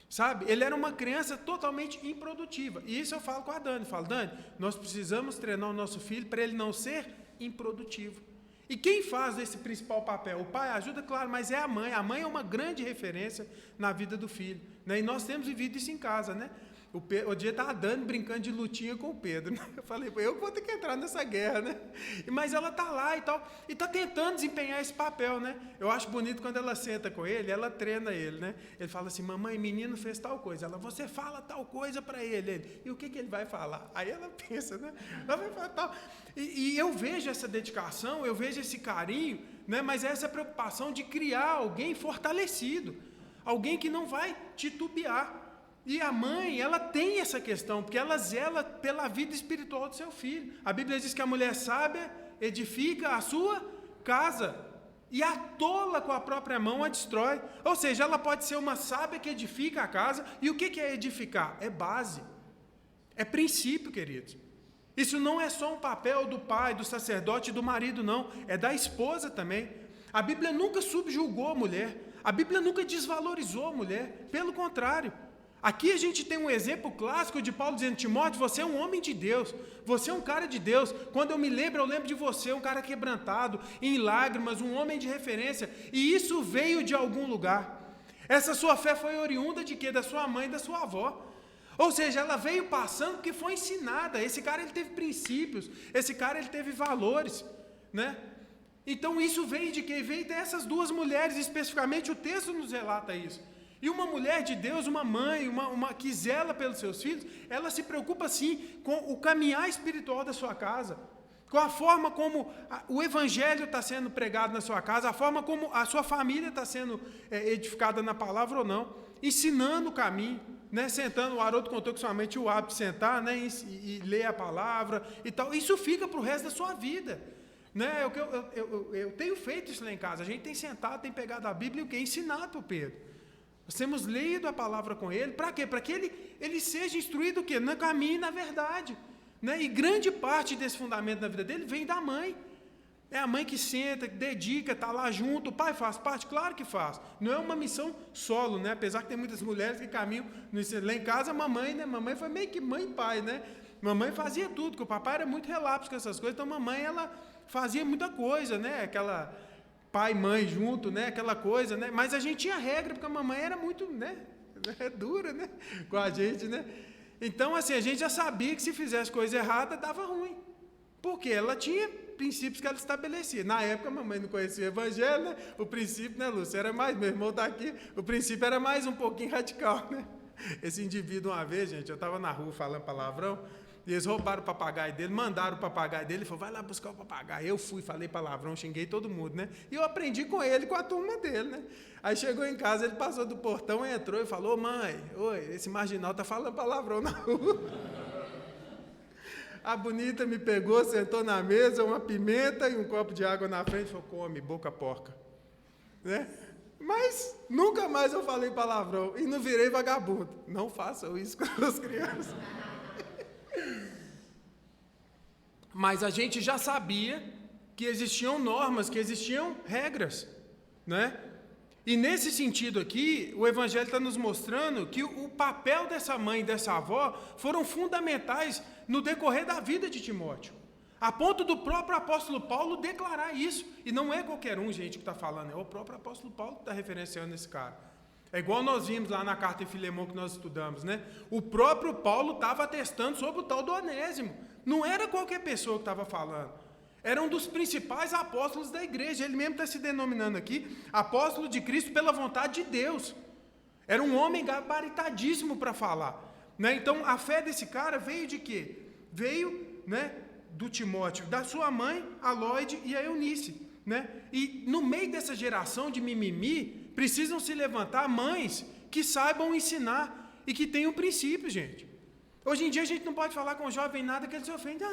Sabe? Ele era uma criança totalmente improdutiva. E isso eu falo com a Dani. Eu falo, Dani, nós precisamos treinar o nosso filho para ele não ser improdutivo. E quem faz esse principal papel? O pai ajuda, claro, mas é a mãe. A mãe é uma grande referência na vida do filho. Né? E nós temos vivido isso em casa, né? O dia estava a Dani brincando de lutinha com o Pedro. Né? Eu falei, eu vou ter que entrar nessa guerra, né? Mas ela está lá e tal, e está tentando desempenhar esse papel, né? Eu acho bonito quando ela senta com ele, ela treina ele, né? Ele fala assim, mamãe, menino fez tal coisa. Ela, você fala tal coisa para ele. E o que ele vai falar? Aí ela pensa, né? Ela vai falar tal. E eu vejo essa dedicação, eu vejo esse carinho, né? Mas essa preocupação de criar alguém fortalecido, alguém que não vai titubear. E a mãe, ela tem essa questão, porque ela zela pela vida espiritual do seu filho. A Bíblia diz que a mulher sábia edifica a sua casa e a tola com a própria mão a destrói. Ou seja, ela pode ser uma sábia que edifica a casa. E o que é edificar? É base, é princípio, queridos. Isso não é só um papel do pai, do sacerdote e do marido, não. É da esposa também. A Bíblia nunca subjugou a mulher. A Bíblia nunca desvalorizou a mulher. Pelo contrário. Aqui a gente tem um exemplo clássico de Paulo dizendo, Timóteo, você é um homem de Deus, você é um cara de Deus. Quando eu lembro de você, um cara quebrantado, em lágrimas, um homem de referência. E isso veio de algum lugar. Essa sua fé foi oriunda de quê? Da sua mãe e da sua avó. Ou seja, ela veio passando porque foi ensinada. Esse cara ele teve princípios, esse cara ele teve valores, né? Então isso veio de quê? Veio dessas duas mulheres, especificamente o texto nos relata isso. E uma mulher de Deus, uma mãe, uma que zela pelos seus filhos, ela se preocupa sim com o caminhar espiritual da sua casa, com a forma como o evangelho está sendo pregado na sua casa, a forma como a sua família está sendo edificada na palavra ou não, ensinando o caminho, né? Sentando, o Haroldo contou que somente o hábito de sentar, né? e ler a palavra e tal, isso fica para o resto da sua vida. Né? Eu tenho feito isso lá em casa, a gente tem sentado, tem pegado a Bíblia e o quê? Ensinado para o Pedro. Nós temos lido a palavra com ele, para quê? Para que ele seja instruído o quê? No caminho e na verdade. Né? E grande parte desse fundamento na vida dele vem da mãe. É a mãe que senta, que dedica, está lá junto. O pai faz parte? Claro que faz. Não é uma missão solo, né? Apesar que tem muitas mulheres que caminham no ensino. Lá em casa, a mamãe, né? Mamãe foi meio que mãe e pai, né? Mamãe fazia tudo, porque o papai era muito relapso com essas coisas, então a mamãe, ela fazia muita coisa, né? Aquela pai e mãe junto, né? Aquela coisa, né? Mas a gente tinha regra, porque a mamãe era muito, né? Dura, né? Com a gente, né? Então, assim, a gente já sabia que se fizesse coisa errada, dava ruim. Porque ela tinha princípios que ela estabelecia. Na época, a mamãe não conhecia o evangelho, né? O princípio, né, Lúcia? Era mais, meu irmão está aqui, o princípio era mais um pouquinho radical, né? Esse indivíduo, uma vez, gente, eu estava na rua falando palavrão, e eles roubaram o papagaio dele, mandaram o papagaio dele, ele falou, vai lá buscar o papagaio. Eu fui, falei palavrão, xinguei todo mundo, né? E eu aprendi com ele, com a turma dele, né? Aí chegou em casa, ele passou do portão, entrou e falou, mãe, oi, esse marginal tá falando palavrão na rua. A bonita me pegou, sentou na mesa, uma pimenta e um copo de água na frente, falou, come, boca porca. Né? Mas nunca mais eu falei palavrão e não virei vagabundo. Não façam isso com as crianças. Mas a gente já sabia que existiam normas, que existiam regras, né? E nesse sentido aqui, o Evangelho está nos mostrando que o papel dessa mãe e dessa avó foram fundamentais no decorrer da vida de Timóteo, a ponto do próprio apóstolo Paulo declarar isso. E não é qualquer um, gente, que está falando, é o próprio apóstolo Paulo que está referenciando esse cara. É igual nós vimos lá na carta em Filemão que nós estudamos, né? O próprio Paulo estava atestando sobre o tal do Onésimo. Não era qualquer pessoa que estava falando. Era um dos principais apóstolos da igreja. Ele mesmo está se denominando aqui apóstolo de Cristo pela vontade de Deus. Era um homem gabaritadíssimo para falar. Né? Então, a fé desse cara veio de quê? Veio, né, do Timóteo, da sua mãe, a Lóide e a Eunice. Né? E no meio dessa geração de mimimi, precisam se levantar mães que saibam ensinar e que tenham princípios, gente. Hoje em dia a gente não pode falar com o jovem nada que ele se ofende.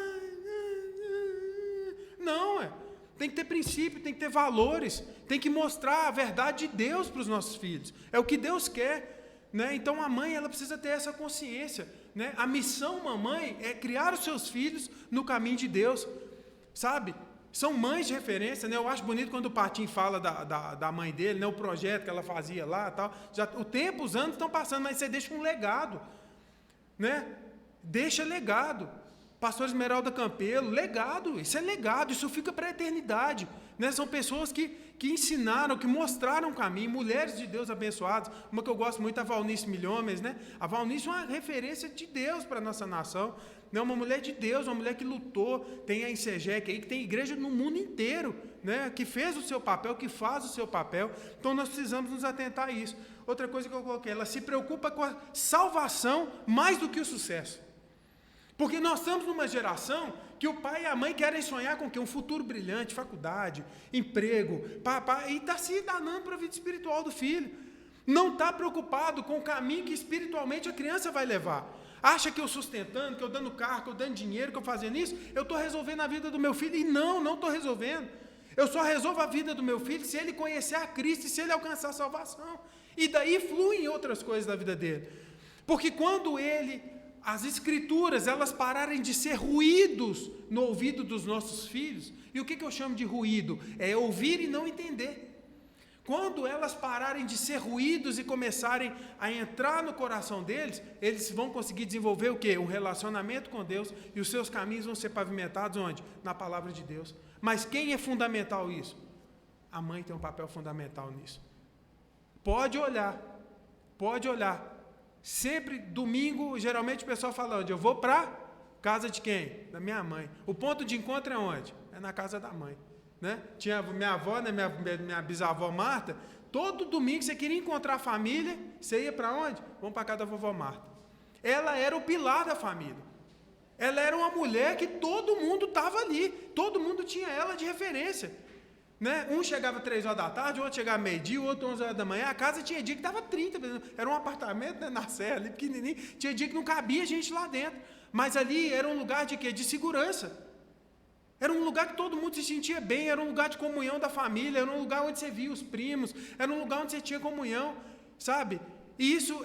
Não, tem que ter princípio, tem que ter valores, tem que mostrar a verdade de Deus para os nossos filhos. É o que Deus quer, né? Então a mãe, ela precisa ter essa consciência, né? A missão mamãe é criar os seus filhos no caminho de Deus, sabe? São mães de referência, né? Eu acho bonito quando o Patinho fala da mãe dele, né? O projeto que ela fazia lá e tal. Já, o tempo, os anos estão passando, mas você deixa um legado, né? Deixa legado. Pastor Esmeralda Campelo, legado, isso é legado, isso fica para a eternidade, né? São pessoas que ensinaram, que mostraram o caminho, mulheres de Deus abençoadas. Uma que eu gosto muito é a Valnice Milhomes, né? A Valnice é uma referência de Deus para a nossa nação, né? Uma mulher de Deus, uma mulher que lutou, tem a Insegec aí, que tem igreja no mundo inteiro, né? Que fez o seu papel, que faz o seu papel. Então nós precisamos nos atentar a isso. Outra coisa que eu coloquei, ela se preocupa com a salvação mais do que o sucesso. Porque nós estamos numa geração que o pai e a mãe querem sonhar com o quê? Um futuro brilhante, faculdade, emprego, e está se danando para a vida espiritual do filho. Não está preocupado com o caminho que espiritualmente a criança vai levar. Acha que eu sustentando, que eu dando carro, que eu dando dinheiro, que eu fazendo isso, eu estou resolvendo a vida do meu filho. E não estou resolvendo. Eu só resolvo a vida do meu filho se ele conhecer a Cristo e se ele alcançar a salvação. E daí fluem outras coisas da vida dele. Porque quando as escrituras, elas pararem de ser ruídos no ouvido dos nossos filhos. E o que eu chamo de ruído? É ouvir e não entender. Quando elas pararem de ser ruídos e começarem a entrar no coração deles, eles vão conseguir desenvolver o quê? Um relacionamento com Deus, e os seus caminhos vão ser pavimentados onde? Na palavra de Deus. Mas quem é fundamental isso? A mãe tem um papel fundamental nisso. Pode olhar. Sempre, domingo, geralmente o pessoal fala onde? Eu vou para casa de quem? Da minha mãe. O ponto de encontro é onde? É na casa da mãe. Né? Tinha minha avó, né? minha bisavó Marta, todo domingo você queria encontrar a família, você ia para onde? Vamos para a casa da vovó Marta. Ela era o pilar da família. Ela era uma mulher que todo mundo estava ali, todo mundo tinha ela de referência. Né? Um chegava 3 horas da tarde, o outro chegava meio-dia, o outro 11 horas da manhã. A casa tinha dia que dava 30, era um apartamento, né, na serra, ali pequenininho. Tinha dia que não cabia gente lá dentro. Mas ali era um lugar de quê? De segurança. Era um lugar que todo mundo se sentia bem, era um lugar de comunhão da família, era um lugar onde você via os primos, era um lugar onde você tinha comunhão, sabe? E isso,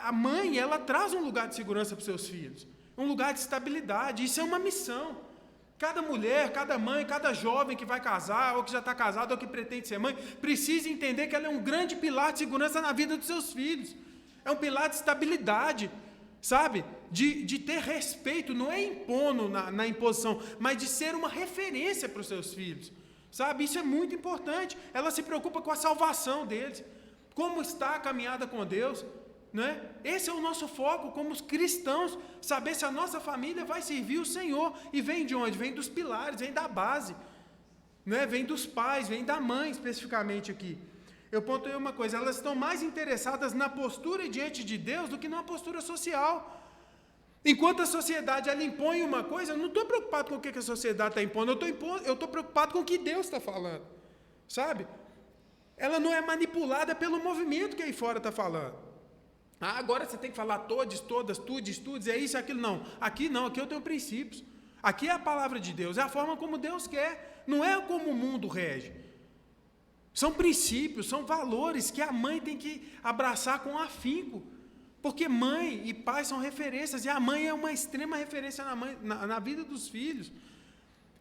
a mãe, ela traz um lugar de segurança para os seus filhos, um lugar de estabilidade. Isso é uma missão. Cada mulher, cada mãe, cada jovem que vai casar, ou que já está casado, ou que pretende ser mãe, precisa entender que ela é um grande pilar de segurança na vida dos seus filhos. É um pilar de estabilidade, sabe? De ter respeito, não é impondo na imposição, mas de ser uma referência para os seus filhos, sabe? Isso é muito importante. Ela se preocupa com a salvação deles, como está a caminhada com Deus, né? Esse é o nosso foco como os cristãos, saber se a nossa família vai servir o Senhor. E vem de onde? Vem dos pilares, vem da base, né? Vem dos pais, vem da mãe especificamente aqui. Eu pontuei uma coisa, elas estão mais interessadas na postura diante de Deus do que numa postura social. Enquanto a sociedade ela impõe uma coisa, eu não estou preocupado com o que a sociedade está impondo, eu estou preocupado com o que Deus está falando, sabe? Ela não é manipulada pelo movimento que aí fora está falando. Agora você tem que falar todos, todas, tudo, é isso e aquilo. Não, aqui eu tenho princípios. Aqui é a palavra de Deus, é a forma como Deus quer, não é como o mundo rege. São princípios, são valores que a mãe tem que abraçar com afinco, porque mãe e pai são referências, e a mãe é uma extrema referência na vida dos filhos.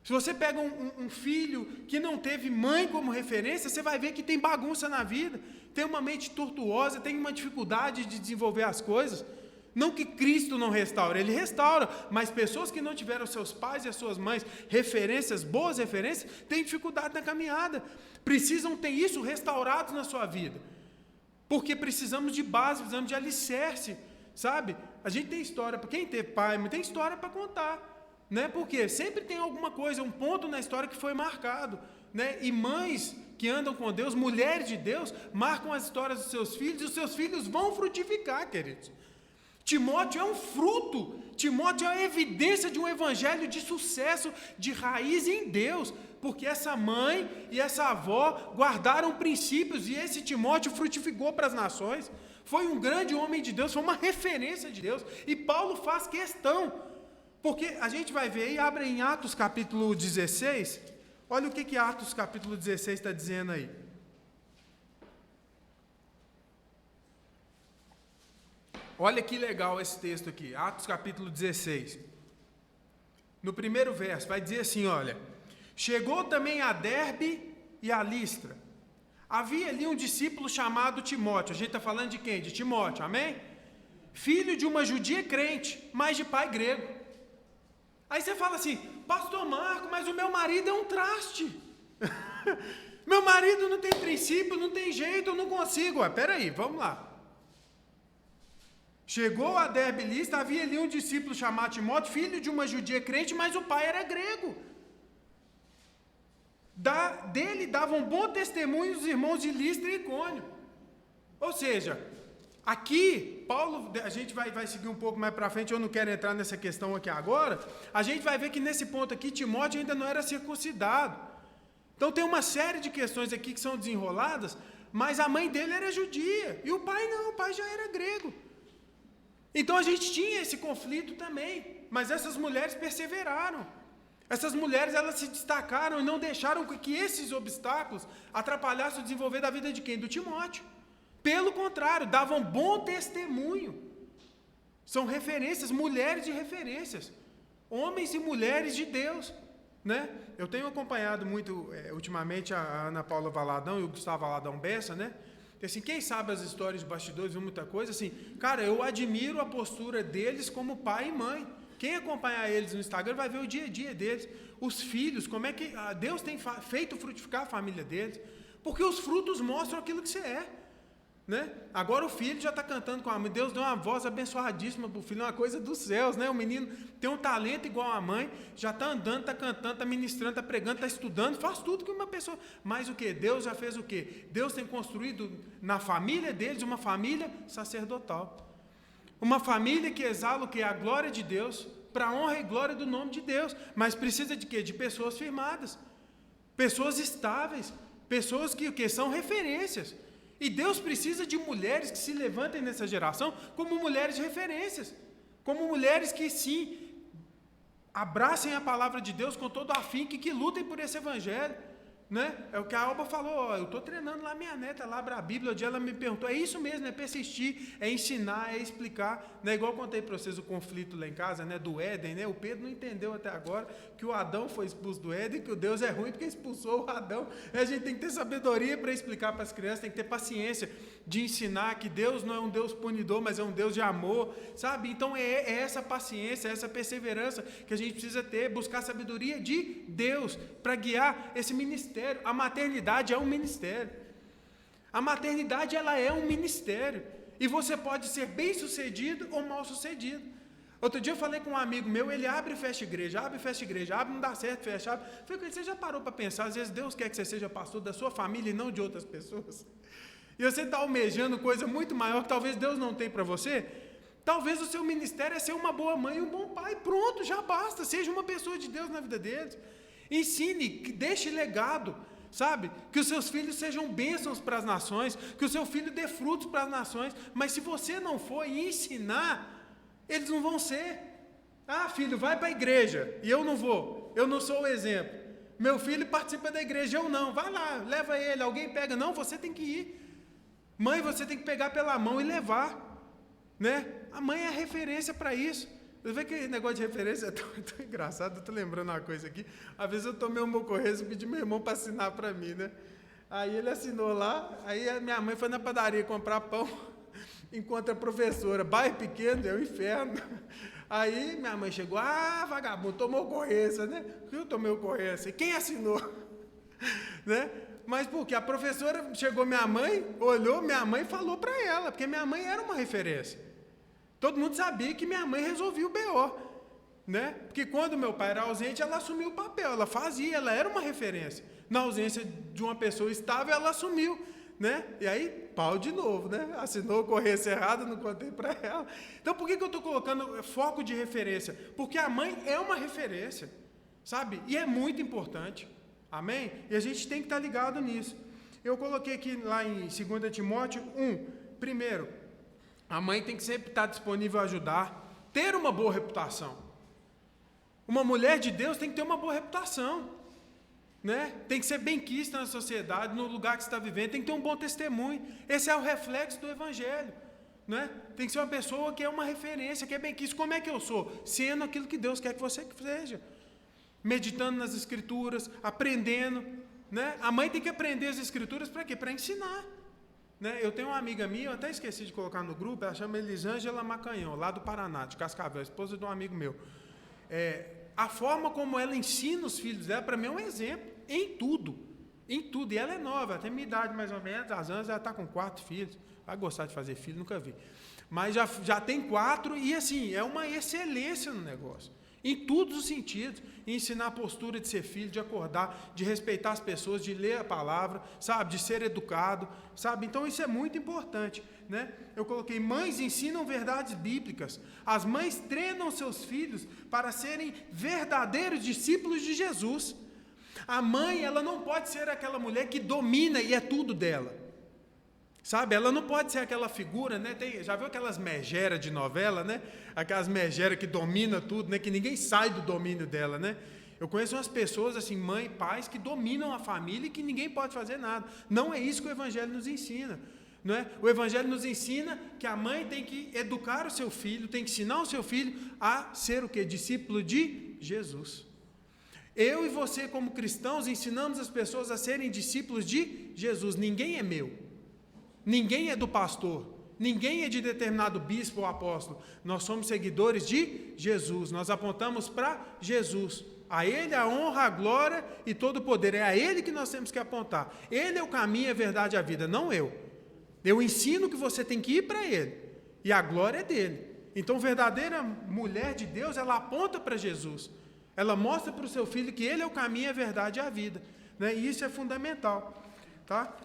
Se você pega um filho que não teve mãe como referência, você vai ver que tem bagunça na vida, tem uma mente tortuosa, tem uma dificuldade de desenvolver as coisas. Não que Cristo não restaura, Ele restaura, mas pessoas que não tiveram seus pais e as suas mães referências, boas referências, têm dificuldade na caminhada. Precisam ter isso restaurado na sua vida, porque precisamos de base, precisamos de alicerce, sabe? A gente tem história, para quem teve pai, mas tem história para contar. Né? Porque sempre tem alguma coisa, um ponto na história que foi marcado, né? E mães que andam com Deus, mulheres de Deus, marcam as histórias dos seus filhos, e os seus filhos vão frutificar, queridos. Timóteo é um fruto, Timóteo é a evidência de um evangelho de sucesso, de raiz em Deus, porque essa mãe e essa avó guardaram princípios, e esse Timóteo frutificou para as nações, foi um grande homem de Deus, foi uma referência de Deus, e Paulo faz questão. Porque a gente vai ver aí, abre em Atos capítulo 16, olha o que Atos capítulo 16 está dizendo aí. Olha que legal esse texto aqui, Atos capítulo 16. No primeiro verso, vai dizer assim, olha: chegou também a Derbe e a Listra. Havia ali um discípulo chamado Timóteo. A gente está falando de quem? De Timóteo, amém? Filho de uma judia crente, mas de pai grego. Aí você fala assim: pastor Marco, mas o meu marido é um traste. Meu marido não tem princípio, não tem jeito, eu não consigo. Peraí, vamos lá. Chegou a Derbe e Listra, havia ali um discípulo chamado Timóteo, filho de uma judia crente, mas o pai era grego. Dele davam bom testemunho os irmãos de Listra e Icônio. Ou seja, aqui, Paulo, a gente vai seguir um pouco mais para frente, eu não quero entrar nessa questão aqui agora, a gente vai ver que nesse ponto aqui, Timóteo ainda não era circuncidado. Então tem uma série de questões aqui que são desenroladas, mas a mãe dele era judia, e o pai não, o pai já era grego. Então a gente tinha esse conflito também, mas essas mulheres perseveraram. Essas mulheres, elas se destacaram e não deixaram que esses obstáculos atrapalhassem o desenvolver da vida de quem? Do Timóteo. Pelo contrário, davam bom testemunho. São referências, mulheres de referências. Homens e mulheres de Deus, né? Eu tenho acompanhado muito, ultimamente, a Ana Paula Valadão e o Gustavo Valadão Bessa, né? Assim, quem sabe as histórias de bastidores, muita coisa, assim, cara, eu admiro a postura deles como pai e mãe. Quem acompanhar eles no Instagram vai ver o dia a dia deles, os filhos, como é que Deus tem feito frutificar a família deles, porque os frutos mostram aquilo que você é, né? Agora o filho já está cantando com a mãe, Deus deu uma voz abençoadíssima para o filho, uma coisa dos céus, né? O menino tem um talento igual a mãe, já está andando, está cantando, está ministrando, está pregando, está estudando, faz tudo que uma pessoa, mas o que? Deus já fez o quê? Deus tem construído na família deles uma família sacerdotal. Uma família que exala o que? A glória de Deus, para a honra e glória do nome de Deus. Mas precisa de quê? De pessoas firmadas, pessoas estáveis, pessoas que são referências. E Deus precisa de mulheres que se levantem nessa geração como mulheres de referências, como mulheres que sim, abracem a palavra de Deus com todo afinco e que lutem por esse evangelho. Né? É o que a Alba falou, ó, eu estou treinando lá minha neta, lá abra a Bíblia, um dia ela me perguntou, é isso mesmo, é persistir, é ensinar, é explicar, né? Igual eu contei para vocês o conflito lá em casa, né? Do Éden, né? O Pedro não entendeu até agora que o Adão foi expulso do Éden, que o Deus é ruim porque expulsou o Adão. A gente tem que ter sabedoria para explicar para as crianças, tem que ter paciência de ensinar que Deus não é um Deus punidor, mas é um Deus de amor, sabe? Então é essa paciência, essa perseverança que a gente precisa ter, buscar sabedoria de Deus para guiar esse ministério. A maternidade é um ministério. A maternidade, ela é um ministério. E você pode ser bem sucedido ou mal sucedido. Outro dia eu falei com um amigo meu, ele abre e fecha igreja, abre e fecha igreja, abre, não dá certo, fecha, abre. Eu falei, você já parou para pensar, às vezes Deus quer que você seja pastor da sua família e não de outras pessoas? E você está almejando coisa muito maior que talvez Deus não tenha para você? Talvez o seu ministério é ser uma boa mãe e um bom pai. Pronto, já basta. Seja uma pessoa de Deus na vida deles. Ensine, deixe legado, sabe? Que os seus filhos sejam bênçãos para as nações, que o seu filho dê frutos para as nações. Mas se você não for ensinar, eles não vão ser. Ah, filho, vai para a igreja. E eu não vou. Eu não sou o exemplo. Meu filho participa da igreja, eu não. Vai lá, leva ele. Alguém pega. Não, você tem que ir. Mãe, você tem que pegar pela mão e levar, né? A mãe é a referência para isso. Você vê que esse negócio de referência é tão engraçado. Eu estou lembrando uma coisa aqui. Às vezes eu tomei um mocorreço e pedi meu irmão para assinar para mim, né? Aí ele assinou lá. Aí a minha mãe foi na padaria comprar pão. Encontra a professora. Bairro pequeno, é o inferno. Aí minha mãe chegou. Ah, vagabundo, tomou ocorrência, né? Eu tomei ocorrência. E quem assinou? Né? Mas porque a professora chegou, minha mãe, olhou, minha mãe falou para ela, porque minha mãe era uma referência. Todo mundo sabia que minha mãe resolvia o BO, né? Porque quando meu pai era ausente, ela assumiu o papel, ela fazia, ela era uma referência. Na ausência de uma pessoa estável, ela assumiu, né? E aí, pau de novo, né? Assinou ocorrência errada, não contei para ela. Então, por que eu estou colocando foco de referência? Porque a mãe é uma referência, sabe? E é muito importante. Amém? E a gente tem que estar ligado nisso. Eu coloquei aqui lá em 2 Timóteo 1. Primeiro, a mãe tem que sempre estar disponível a ajudar, ter uma boa reputação. Uma mulher de Deus tem que ter uma boa reputação, né? Tem que ser benquista na sociedade, no lugar que você está vivendo, tem que ter um bom testemunho. Esse é o reflexo do Evangelho. né? Tem que ser uma pessoa que é uma referência, que é bem quisto. Como é que eu sou? Sendo aquilo que Deus quer que você seja. Meditando nas Escrituras, aprendendo, né? A mãe tem que aprender as Escrituras para quê? Para ensinar. Né? Eu tenho uma amiga minha, eu até esqueci de colocar no grupo, ela chama Elisângela Macanhão, lá do Paraná, de Cascavel, esposa de um amigo meu. A forma como ela ensina os filhos dela, para mim é um exemplo, em tudo. E ela é nova, ela tem minha idade mais ou menos, às vezes ela está com 4 filhos, vai gostar de fazer filho, nunca vi. Mas já tem 4 e assim, é uma excelência no negócio. Em todos os sentidos, ensinar a postura de ser filho, de acordar, de respeitar as pessoas, de ler a palavra, sabe, de ser educado, sabe, então isso é muito importante, né? Eu coloquei, mães ensinam verdades bíblicas, as mães treinam seus filhos para serem verdadeiros discípulos de Jesus. A mãe, ela não pode ser aquela mulher que domina e é tudo dela. Sabe, ela não pode ser aquela figura, né? Já viu aquelas megeras de novela, né? Aquelas megeras que dominam tudo, né? Que ninguém sai do domínio dela, né? Eu conheço umas pessoas, assim, mãe e pais, que dominam a família e que ninguém pode fazer nada. Não é isso que o Evangelho nos ensina, não é? O Evangelho nos ensina que a mãe tem que educar o seu filho, tem que ensinar o seu filho a ser o quê? Discípulo de Jesus. Eu e você, como cristãos, ensinamos as pessoas a serem discípulos de Jesus. Ninguém é meu. Ninguém é do pastor, ninguém é de determinado bispo ou apóstolo. Nós somos seguidores de Jesus, nós apontamos para Jesus. A Ele a honra, a glória e todo o poder. É a Ele que nós temos que apontar. Ele é o caminho, a verdade e a vida, não eu. Eu ensino que você tem que ir para Ele, e a glória é dele. Então, verdadeira mulher de Deus, ela aponta para Jesus. Ela mostra para o seu filho que Ele é o caminho, a verdade e a vida. Né? E isso é fundamental. Tá?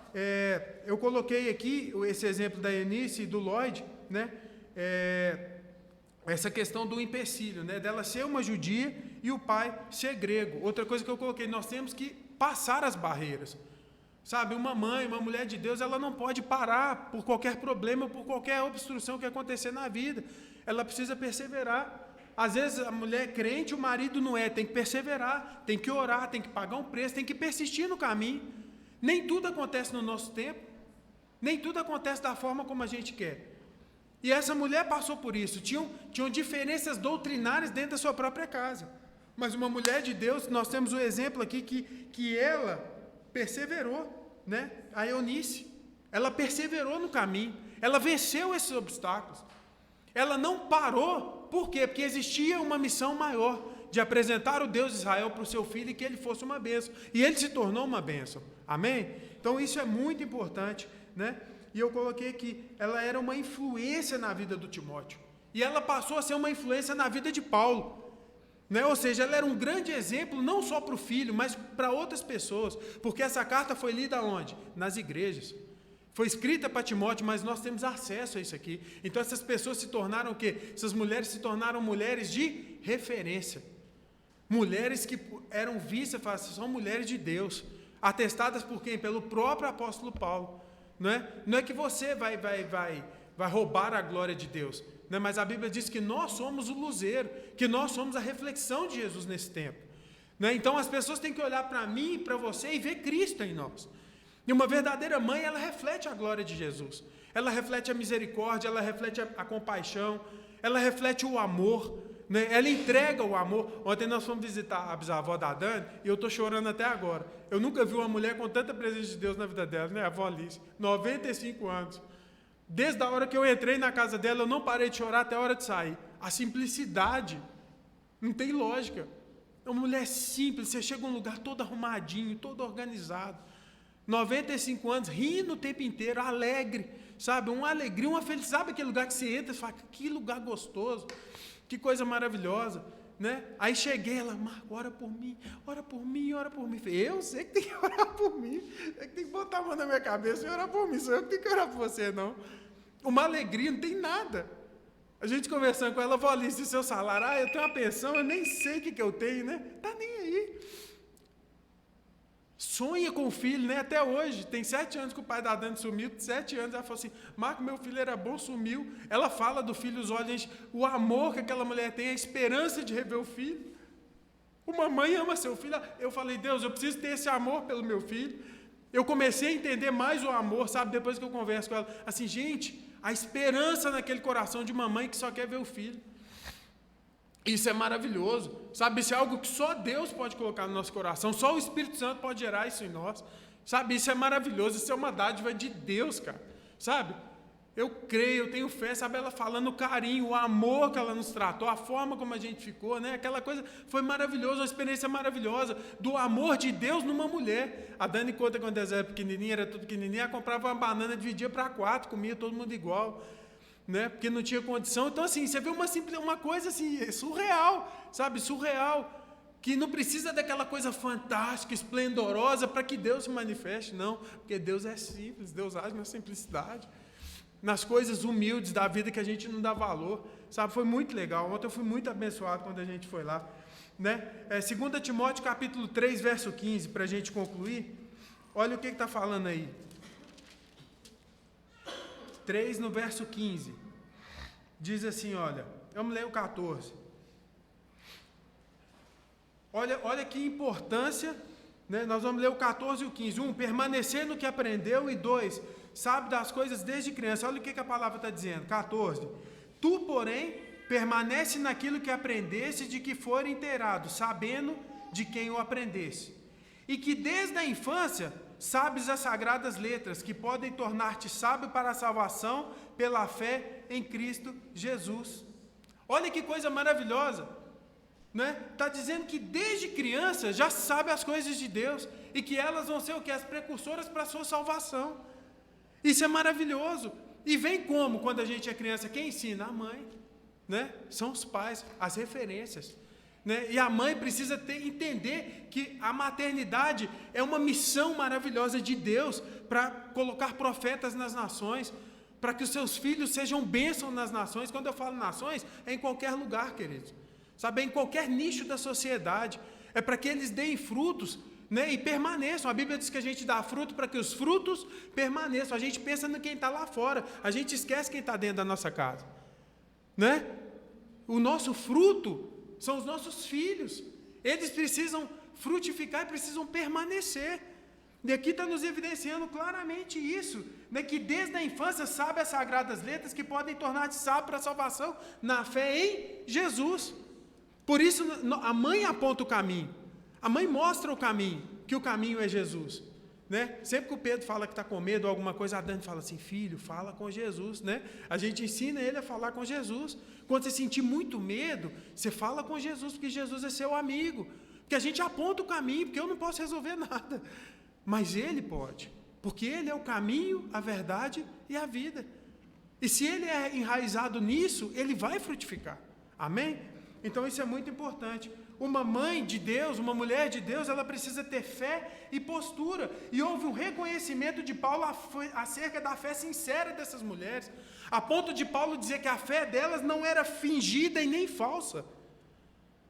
Eu coloquei aqui esse exemplo da Eunice e do Lloyd, né? Essa questão do empecilho, né? Dela ser uma judia e o pai ser grego. Outra coisa que eu coloquei, nós temos que passar as barreiras. Sabe, uma mãe, uma mulher de Deus, ela não pode parar por qualquer problema, por qualquer obstrução que acontecer na vida. Ela precisa perseverar. Às vezes a mulher é crente, o marido não é, tem que perseverar, tem que orar, tem que pagar um preço, tem que persistir no caminho. Nem tudo acontece no nosso tempo, nem tudo acontece da forma como a gente quer. E essa mulher passou por isso, tinham diferenças doutrinárias dentro da sua própria casa. Mas uma mulher de Deus, nós temos um exemplo aqui que ela perseverou, né? A Eunice, ela perseverou no caminho, ela venceu esses obstáculos. Ela não parou, por quê? Porque existia uma missão maior, de apresentar o Deus de Israel para o seu filho e que ele fosse uma bênção. E ele se tornou uma bênção. Amém? Então isso é muito importante, né? E eu coloquei que ela era uma influência na vida do Timóteo. E ela passou a ser uma influência na vida de Paulo. Né? Ou seja, ela era um grande exemplo, não só para o filho, mas para outras pessoas. Porque essa carta foi lida onde? Nas igrejas. Foi escrita para Timóteo, mas nós temos acesso a isso aqui. Então essas pessoas se tornaram o quê? Essas mulheres se tornaram mulheres de referência. Mulheres que eram vistas, são mulheres de Deus. Atestadas por quem? Pelo próprio apóstolo Paulo. Não é que você vai roubar a glória de Deus. Né? Mas a Bíblia diz que nós somos o luzeiro, que nós somos a reflexão de Jesus nesse tempo. Né? Então as pessoas têm que olhar para mim e para você e ver Cristo em nós. E uma verdadeira mãe, ela reflete a glória de Jesus. Ela reflete a misericórdia, ela reflete a compaixão, ela reflete o amor. Né? Ela entrega o amor. Ontem nós fomos visitar a bisavó da Dani e eu estou chorando até agora. Eu nunca vi uma mulher com tanta presença de Deus na vida dela, né? A avó Alice, 95 anos. Desde a hora que eu entrei na casa dela, eu não parei de chorar até a hora de sair. A simplicidade não tem lógica. É uma mulher simples, você chega a um lugar todo arrumadinho, todo organizado. 95 anos, rindo o tempo inteiro, alegre, sabe? Uma alegria, uma felicidade. Sabe aquele lugar que você entra e fala, que lugar gostoso, que coisa maravilhosa, né? Aí cheguei, ela, Marco, ora por mim, ora por mim, ora por mim. Falei, eu sei que tem que orar por mim, é que tem que botar a mão na minha cabeça e orar por mim, sou eu que tenho que orar por você, não. Uma alegria, não tem nada. A gente conversando com ela, vou ali, se seu salário, eu tenho uma pensão, eu nem sei o que eu tenho, né? Tá nem aí. Sonha com o filho, né? Até hoje, tem 7 anos que o pai da Dani sumiu, 7 anos, ela falou assim, Marco, meu filho era bom, sumiu. Ela fala do filho, os olhos, o amor que aquela mulher tem, a esperança de rever o filho. Uma mãe ama seu filho. Eu falei, Deus, eu preciso ter esse amor pelo meu filho. Eu comecei a entender mais o amor, sabe, depois que eu converso com ela. Assim, gente, a esperança naquele coração de uma mãe que só quer ver o filho. Isso é maravilhoso, sabe? Isso é algo que só Deus pode colocar no nosso coração, só o Espírito Santo pode gerar isso em nós, sabe? Isso é maravilhoso, isso é uma dádiva de Deus, cara, sabe? Eu creio, eu tenho fé, sabe? Ela falando o carinho, o amor que ela nos tratou, a forma como a gente ficou, né? Aquela coisa foi maravilhosa, uma experiência maravilhosa do amor de Deus numa mulher. A Dani conta quando ela era pequenininha, era tudo pequenininha, ela comprava uma banana, dividia para 4, comia todo mundo igual. Né? Porque não tinha condição. Então, assim, você vê uma coisa assim, surreal, sabe? Surreal, que não precisa daquela coisa fantástica, esplendorosa para que Deus se manifeste, não. Porque Deus é simples, Deus age na simplicidade, nas coisas humildes da vida que a gente não dá valor, sabe? Foi muito legal. Ontem eu fui muito abençoado quando a gente foi lá, né? 2 Timóteo capítulo 3, verso 15, para a gente concluir. Olha o que está falando aí. 3 no verso 15, diz assim, olha, vamos ler o 14, olha que importância, né? Nós vamos ler o 14 e o 15, 1, permanecer no que aprendeu, e 2, sabe das coisas desde criança. Olha o que a palavra está dizendo, 14, tu, porém, permanece naquilo que aprendeste, de que for inteirado, sabendo de quem o aprendesse, e que desde a infância sabes as sagradas letras, que podem tornar-te sábio para a salvação pela fé em Cristo Jesus. Olha que coisa maravilhosa, né? Está dizendo que desde criança já sabe as coisas de Deus, e que elas vão ser o que? As precursoras para a sua salvação. Isso é maravilhoso. E vem como? Quando a gente é criança, quem ensina? A mãe, né? São os pais, as referências. Né? E a mãe precisa entender que a maternidade é uma missão maravilhosa de Deus para colocar profetas nas nações, para que os seus filhos sejam bênção nas nações. Quando eu falo nações, é em qualquer lugar, queridos. Sabe, é em qualquer nicho da sociedade. É para que eles deem frutos, né? E permaneçam. A Bíblia diz que a gente dá fruto para que os frutos permaneçam. A gente pensa em quem está lá fora, a gente esquece quem está dentro da nossa casa, né? O nosso fruto são os nossos filhos. Eles precisam frutificar e precisam permanecer. E aqui está nos evidenciando claramente isso, né? Que desde a infância sabe as sagradas letras que podem tornar-te sábio para a salvação na fé em Jesus. Por isso a mãe aponta o caminho. A mãe mostra o caminho, que o caminho é Jesus. Né? Sempre que o Pedro fala que está com medo ou alguma coisa, a Dani fala assim, filho, fala com Jesus, né? A gente ensina ele a falar com Jesus. Quando você sentir muito medo, você fala com Jesus, porque Jesus é seu amigo, porque a gente aponta o caminho, porque eu não posso resolver nada, mas ele pode, porque ele é o caminho, a verdade e a vida, e se ele é enraizado nisso, ele vai frutificar, amém? Então isso é muito importante. Uma mãe de Deus, uma mulher de Deus, ela precisa ter fé e postura. E houve um reconhecimento de Paulo acerca da fé sincera dessas mulheres, a ponto de Paulo dizer que a fé delas não era fingida e nem falsa.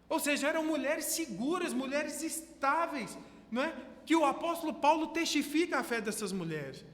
Ou seja, eram mulheres seguras, mulheres estáveis, não é? Que o apóstolo Paulo testifica a fé dessas mulheres.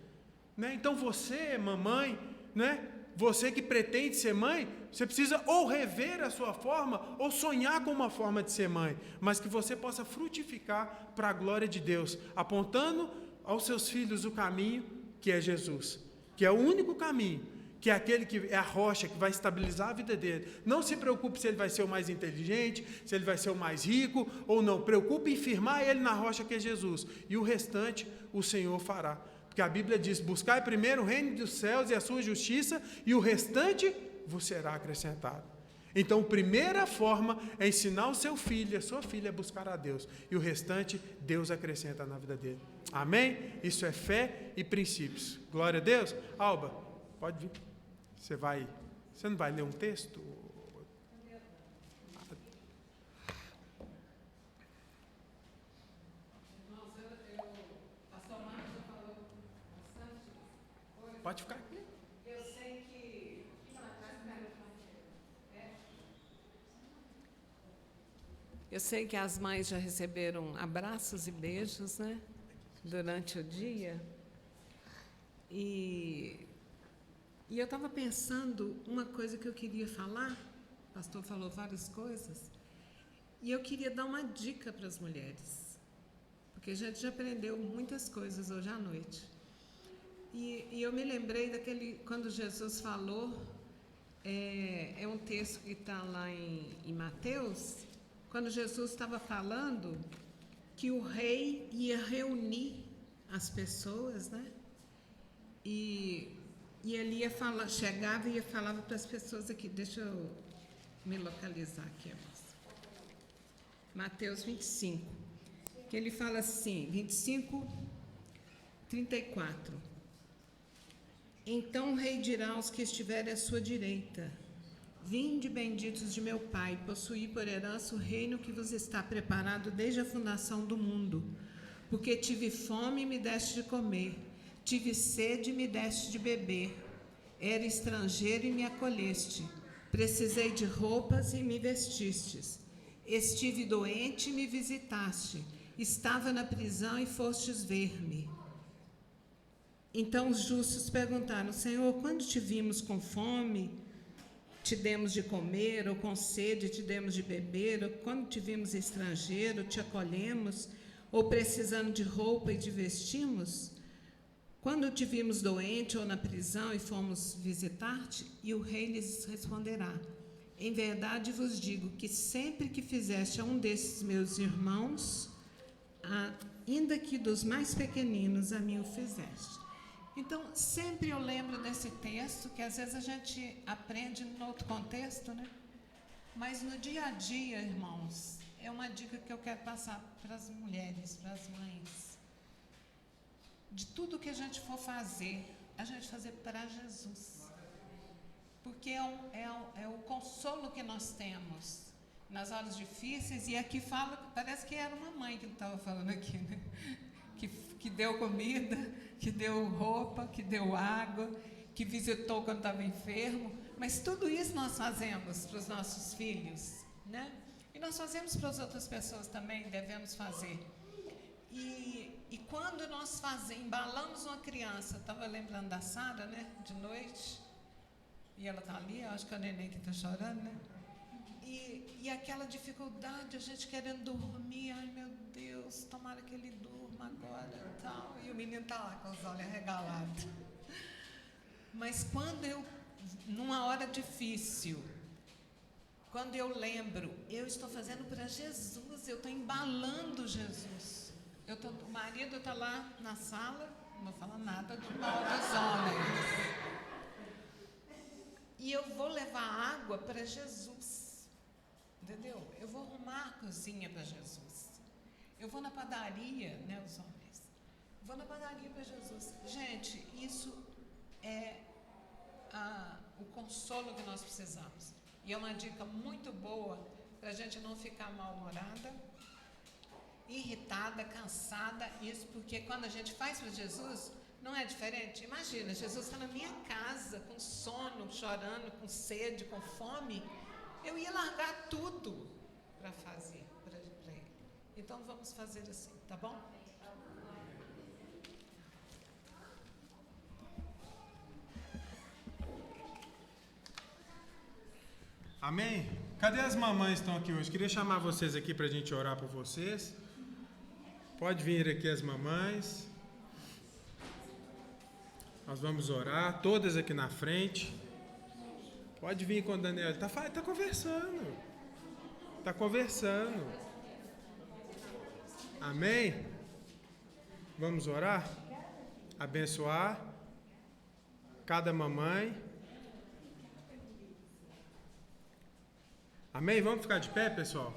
Né? Então você, mamãe, né? Você que pretende ser mãe, você precisa ou rever a sua forma, ou sonhar com uma forma de ser mãe, mas que você possa frutificar para a glória de Deus, apontando aos seus filhos o caminho que é Jesus, que é o único caminho, que é aquele que é a rocha que vai estabilizar a vida dele. Não se preocupe se ele vai ser o mais inteligente, se ele vai ser o mais rico ou não. Preocupe em firmar ele na rocha que é Jesus, e o restante o Senhor fará. Porque a Bíblia diz, buscai primeiro o reino dos céus e a sua justiça, e o restante vos será acrescentado. Então, a primeira forma é ensinar o seu filho, a sua filha, a buscar a Deus, e o restante Deus acrescenta na vida dele. Amém? Isso é fé e princípios. Glória a Deus. Alba, pode vir. Você não vai ler um texto? Pode ficar aqui. Eu sei que as mães já receberam abraços e beijos, né? Durante o dia. E eu estava pensando uma coisa que eu queria falar. O pastor falou várias coisas. E eu queria dar uma dica para as mulheres. porque a gente já aprendeu muitas coisas hoje à noite. E eu me lembrei quando Jesus falou, é um texto que está lá em Mateus, quando Jesus estava falando que o rei ia reunir as pessoas, né? E ele ia falar, chegava e falava para as pessoas aqui, deixa eu me localizar aqui, Mateus 25, que ele fala assim, 25, 34. Então o rei dirá aos que estiverem à sua direita: vinde, benditos de meu Pai, possuí por herança o reino que vos está preparado desde a fundação do mundo. Porque tive fome e me deste de comer, tive sede e me deste de beber, era estrangeiro e me acolheste, precisei de roupas e me vestistes, estive doente e me visitaste, estava na prisão e fostes ver-me. Então os justos perguntaram: Senhor, quando te vimos com fome, te demos de comer, ou com sede, te demos de beber, ou quando te vimos estrangeiro, te acolhemos, ou precisando de roupa e te vestimos? Quando te vimos doente ou na prisão e fomos visitar-te? E o rei lhes responderá: em verdade vos digo que sempre que fizeste a um desses meus irmãos, ainda que dos mais pequeninos, a mim o fizeste. Então, sempre eu lembro desse texto, que às vezes a gente aprende em outro contexto, né? Mas no dia a dia, irmãos, é uma dica que eu quero passar para as mulheres, para as mães. De tudo que a gente for fazer, a gente fazer para Jesus. Porque é o consolo que nós temos nas horas difíceis. E aqui fala, parece que era uma mãe que estava falando aqui, né? Que deu comida, que deu roupa, que deu água, que visitou quando estava enfermo. Mas tudo isso nós fazemos para os nossos filhos, né? E nós fazemos para as outras pessoas também, devemos fazer. E quando nós embalamos uma criança, estava lembrando da Sara, né, de noite, e ela está ali, eu acho que é a neném que está chorando, né? E aquela dificuldade, a gente querendo dormir, ai meu Deus, tomara que ele durma agora e tal. E o menino está lá com os olhos arregalados. Mas numa hora difícil, quando eu lembro, eu estou fazendo para Jesus, eu estou embalando Jesus. O marido está lá na sala, não vou falar nada do mal dos homens. E eu vou levar água para Jesus. Entendeu? Eu vou arrumar a cozinha para Jesus. Eu vou na padaria, né, os homens? Vou na padaria para Jesus. Gente, isso é o consolo que nós precisamos. E é uma dica muito boa para a gente não ficar mal-humorada, irritada, cansada. Isso porque quando a gente faz para Jesus, não é diferente. Imagina, Jesus está na minha casa, com sono, chorando, com sede, com fome. Eu ia largar tudo para fazer para ele. Então vamos fazer assim, tá bom? Amém? Cadê as mamães que estão aqui hoje? Queria chamar vocês aqui para a gente orar por vocês. Pode vir aqui as mamães. Nós vamos orar, todas aqui na frente. Pode vir com o Daniel. Ele está conversando. Está conversando. Amém? Vamos orar? Abençoar cada mamãe. Amém? Vamos ficar de pé, pessoal?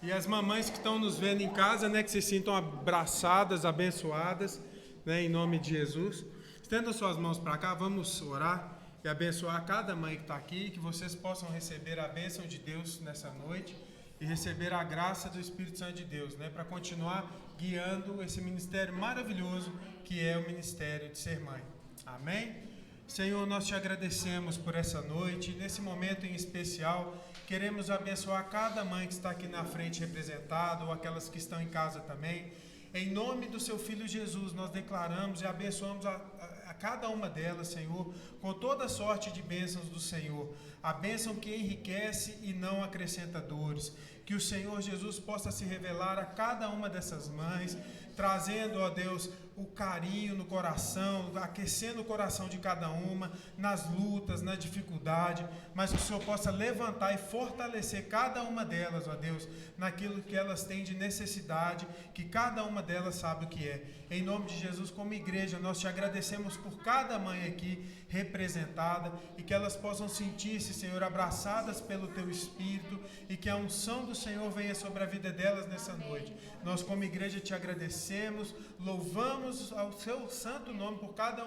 E as mamães que estão nos vendo em casa, né, que se sintam abraçadas, abençoadas, né, em nome de Jesus. Estendam suas mãos para cá, vamos orar e abençoar cada mãe que está aqui, que vocês possam receber a bênção de Deus nessa noite e receber a graça do Espírito Santo de Deus, né, para continuar guiando esse ministério maravilhoso que é o ministério de ser mãe. Amém? Senhor, nós te agradecemos por essa noite, nesse momento em especial, queremos abençoar cada mãe que está aqui na frente representada, ou aquelas que estão em casa também. Em nome do seu Filho Jesus, nós declaramos e abençoamos a cada uma delas, Senhor, com toda sorte de bênçãos do Senhor. A bênção que enriquece e não acrescenta dores. Que o Senhor Jesus possa se revelar a cada uma dessas mães, trazendo, ó Deus, o carinho no coração, aquecendo o coração de cada uma, nas lutas, na dificuldade, mas que o Senhor possa levantar e fortalecer cada uma delas, ó Deus, naquilo que elas têm de necessidade, que cada uma delas sabe o que é. Em nome de Jesus, como igreja, nós te agradecemos por cada mãe aqui representada e que elas possam sentir-se, Senhor, abraçadas pelo Teu Espírito e que a unção do Senhor venha sobre a vida delas nessa noite. Nós, como igreja, te agradecemos, louvamos ao Seu santo nome por cada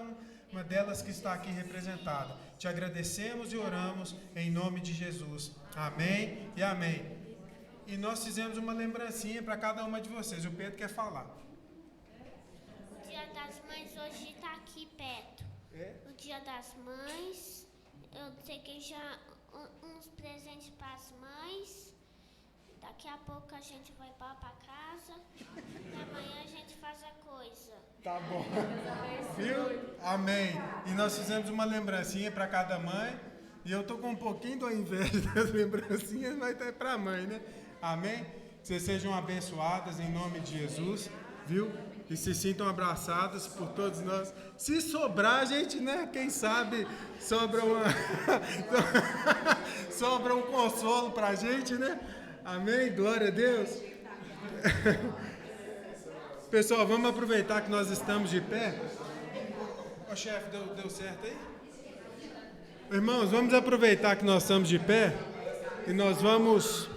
uma delas que está aqui representada. Te agradecemos e oramos em nome de Jesus. Amém e amém. E nós fizemos uma lembrancinha para cada uma de vocês. O Pedro quer falar. O Dia das Mães hoje está aqui perto. O Dia das Mães, eu peguei já uns presentes para as mães. Daqui a pouco a gente vai para casa. E amanhã a gente faz a coisa. Tá bom. Viu? Amém. E nós fizemos uma lembrancinha para cada mãe. E eu tô com um pouquinho do inveja das lembrancinhas, mas é para a mãe, né? Amém? Que vocês sejam abençoadas em nome de Jesus. Viu? E se sintam abraçadas por todos nós. Se sobrar, a gente, né? Quem sabe sobra sobra um consolo pra gente, né? Amém? Glória a Deus. Pessoal, vamos aproveitar que nós estamos de pé. Ô chefe, deu certo aí? Irmãos, vamos aproveitar que nós estamos de pé e nós vamos...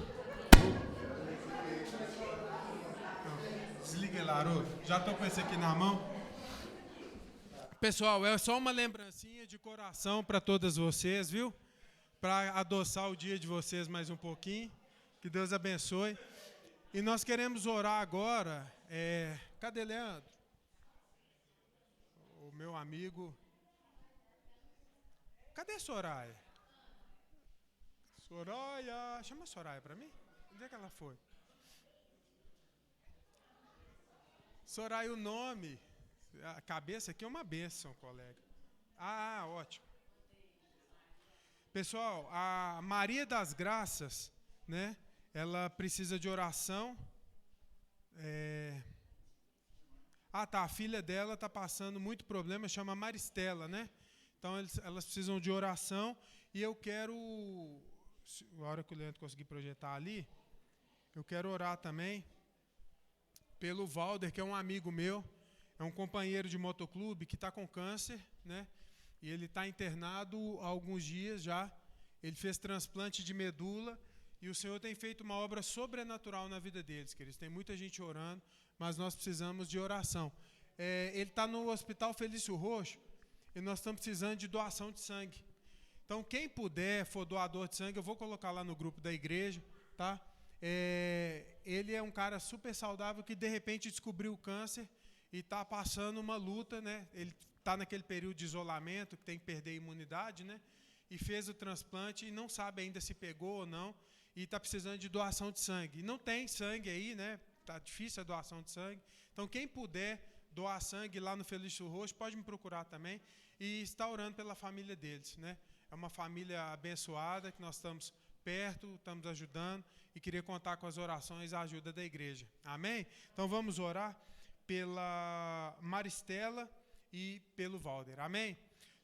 Desliga lá, já estou com esse aqui na mão. Pessoal, é só uma lembrancinha de coração para todas vocês, viu? Para adoçar o dia de vocês mais um pouquinho. Que Deus abençoe. E nós queremos orar agora. Cadê Leandro? O meu amigo. Cadê Soraya? Soraya. Chama a Soraya para mim. Onde é que ela foi? Soraya, o nome. A cabeça aqui é uma bênção, colega. Ótimo. Pessoal, a Maria das Graças, né? Ela precisa de oração. A filha dela está passando muito problema, chama Maristela, né? Então, elas precisam de oração. E eu quero, a hora que o Leandro conseguir projetar ali, eu quero orar também pelo Valder, que é um amigo meu, é um companheiro de motoclube que está com câncer, né? E ele está internado há alguns dias já. Ele fez transplante de medula. E o Senhor tem feito uma obra sobrenatural na vida deles, queridos. Tem muita gente orando, mas nós precisamos de oração. Ele está no Hospital Felício Roxo e nós estamos precisando de doação de sangue. Então, quem puder, for doador de sangue, eu vou colocar lá no grupo da igreja, tá? Ele é um cara super saudável que, de repente, descobriu o câncer e está passando uma luta, né? Ele está naquele período de isolamento, que tem que perder a imunidade, né? E fez o transplante e não sabe ainda se pegou ou não. E está precisando de doação de sangue. E não tem sangue aí, né? Está difícil a doação de sangue. Então, quem puder doar sangue lá no Felício Roxo, pode me procurar também. E está orando pela família deles, né? É uma família abençoada, que nós estamos perto, estamos ajudando. E queria contar com as orações e a ajuda da igreja. Amém? Então, vamos orar pela Maristela e pelo Valder. Amém?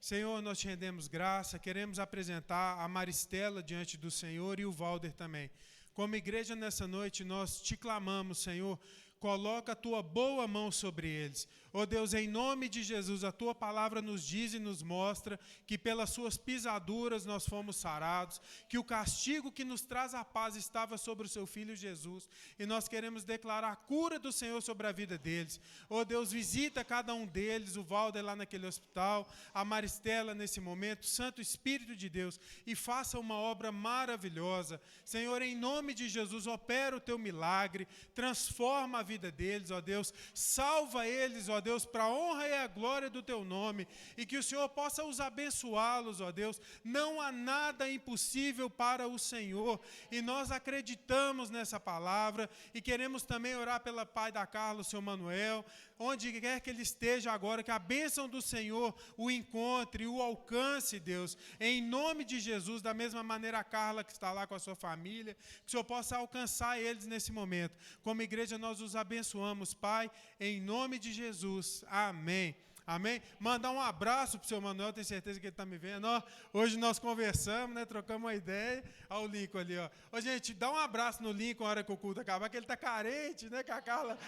Senhor, nós te rendemos graça, queremos apresentar a Maristela diante do Senhor e o Valder também. Como igreja nessa noite, nós te clamamos, Senhor, coloca a tua boa mão sobre eles. Ó Deus, em nome de Jesus, a tua palavra nos diz e nos mostra que pelas suas pisaduras nós fomos sarados, que o castigo que nos traz a paz estava sobre o seu Filho Jesus, e nós queremos declarar a cura do Senhor sobre a vida deles. Ó Deus, visita cada um deles, o Valder lá naquele hospital, a Maristela nesse momento, Santo Espírito de Deus, e faça uma obra maravilhosa. Senhor, em nome de Jesus, opera o teu milagre, transforma a vida deles, ó Deus, salva eles, ó Deus, para a honra e a glória do teu nome, e que o Senhor possa os abençoá-los, ó Deus. Não há nada impossível para o Senhor, e nós acreditamos nessa palavra, e queremos também orar pela pai da Carla, o seu Manuel. onde quer que ele esteja agora, que a bênção do Senhor o encontre, o alcance, Deus, em nome de Jesus, da mesma maneira a Carla que está lá com a sua família, que o Senhor possa alcançar eles nesse momento. Como igreja nós os abençoamos, Pai, em nome de Jesus. Amém. Amém? Mandar um abraço para o seu Manuel, tenho certeza que ele está me vendo. Ó, hoje nós conversamos, né, trocamos uma ideia. Olha o Lincoln ali. Ó. Ô, gente, dá um abraço no Lincoln na hora que o culto acabar, que ele está carente, né, que a Carla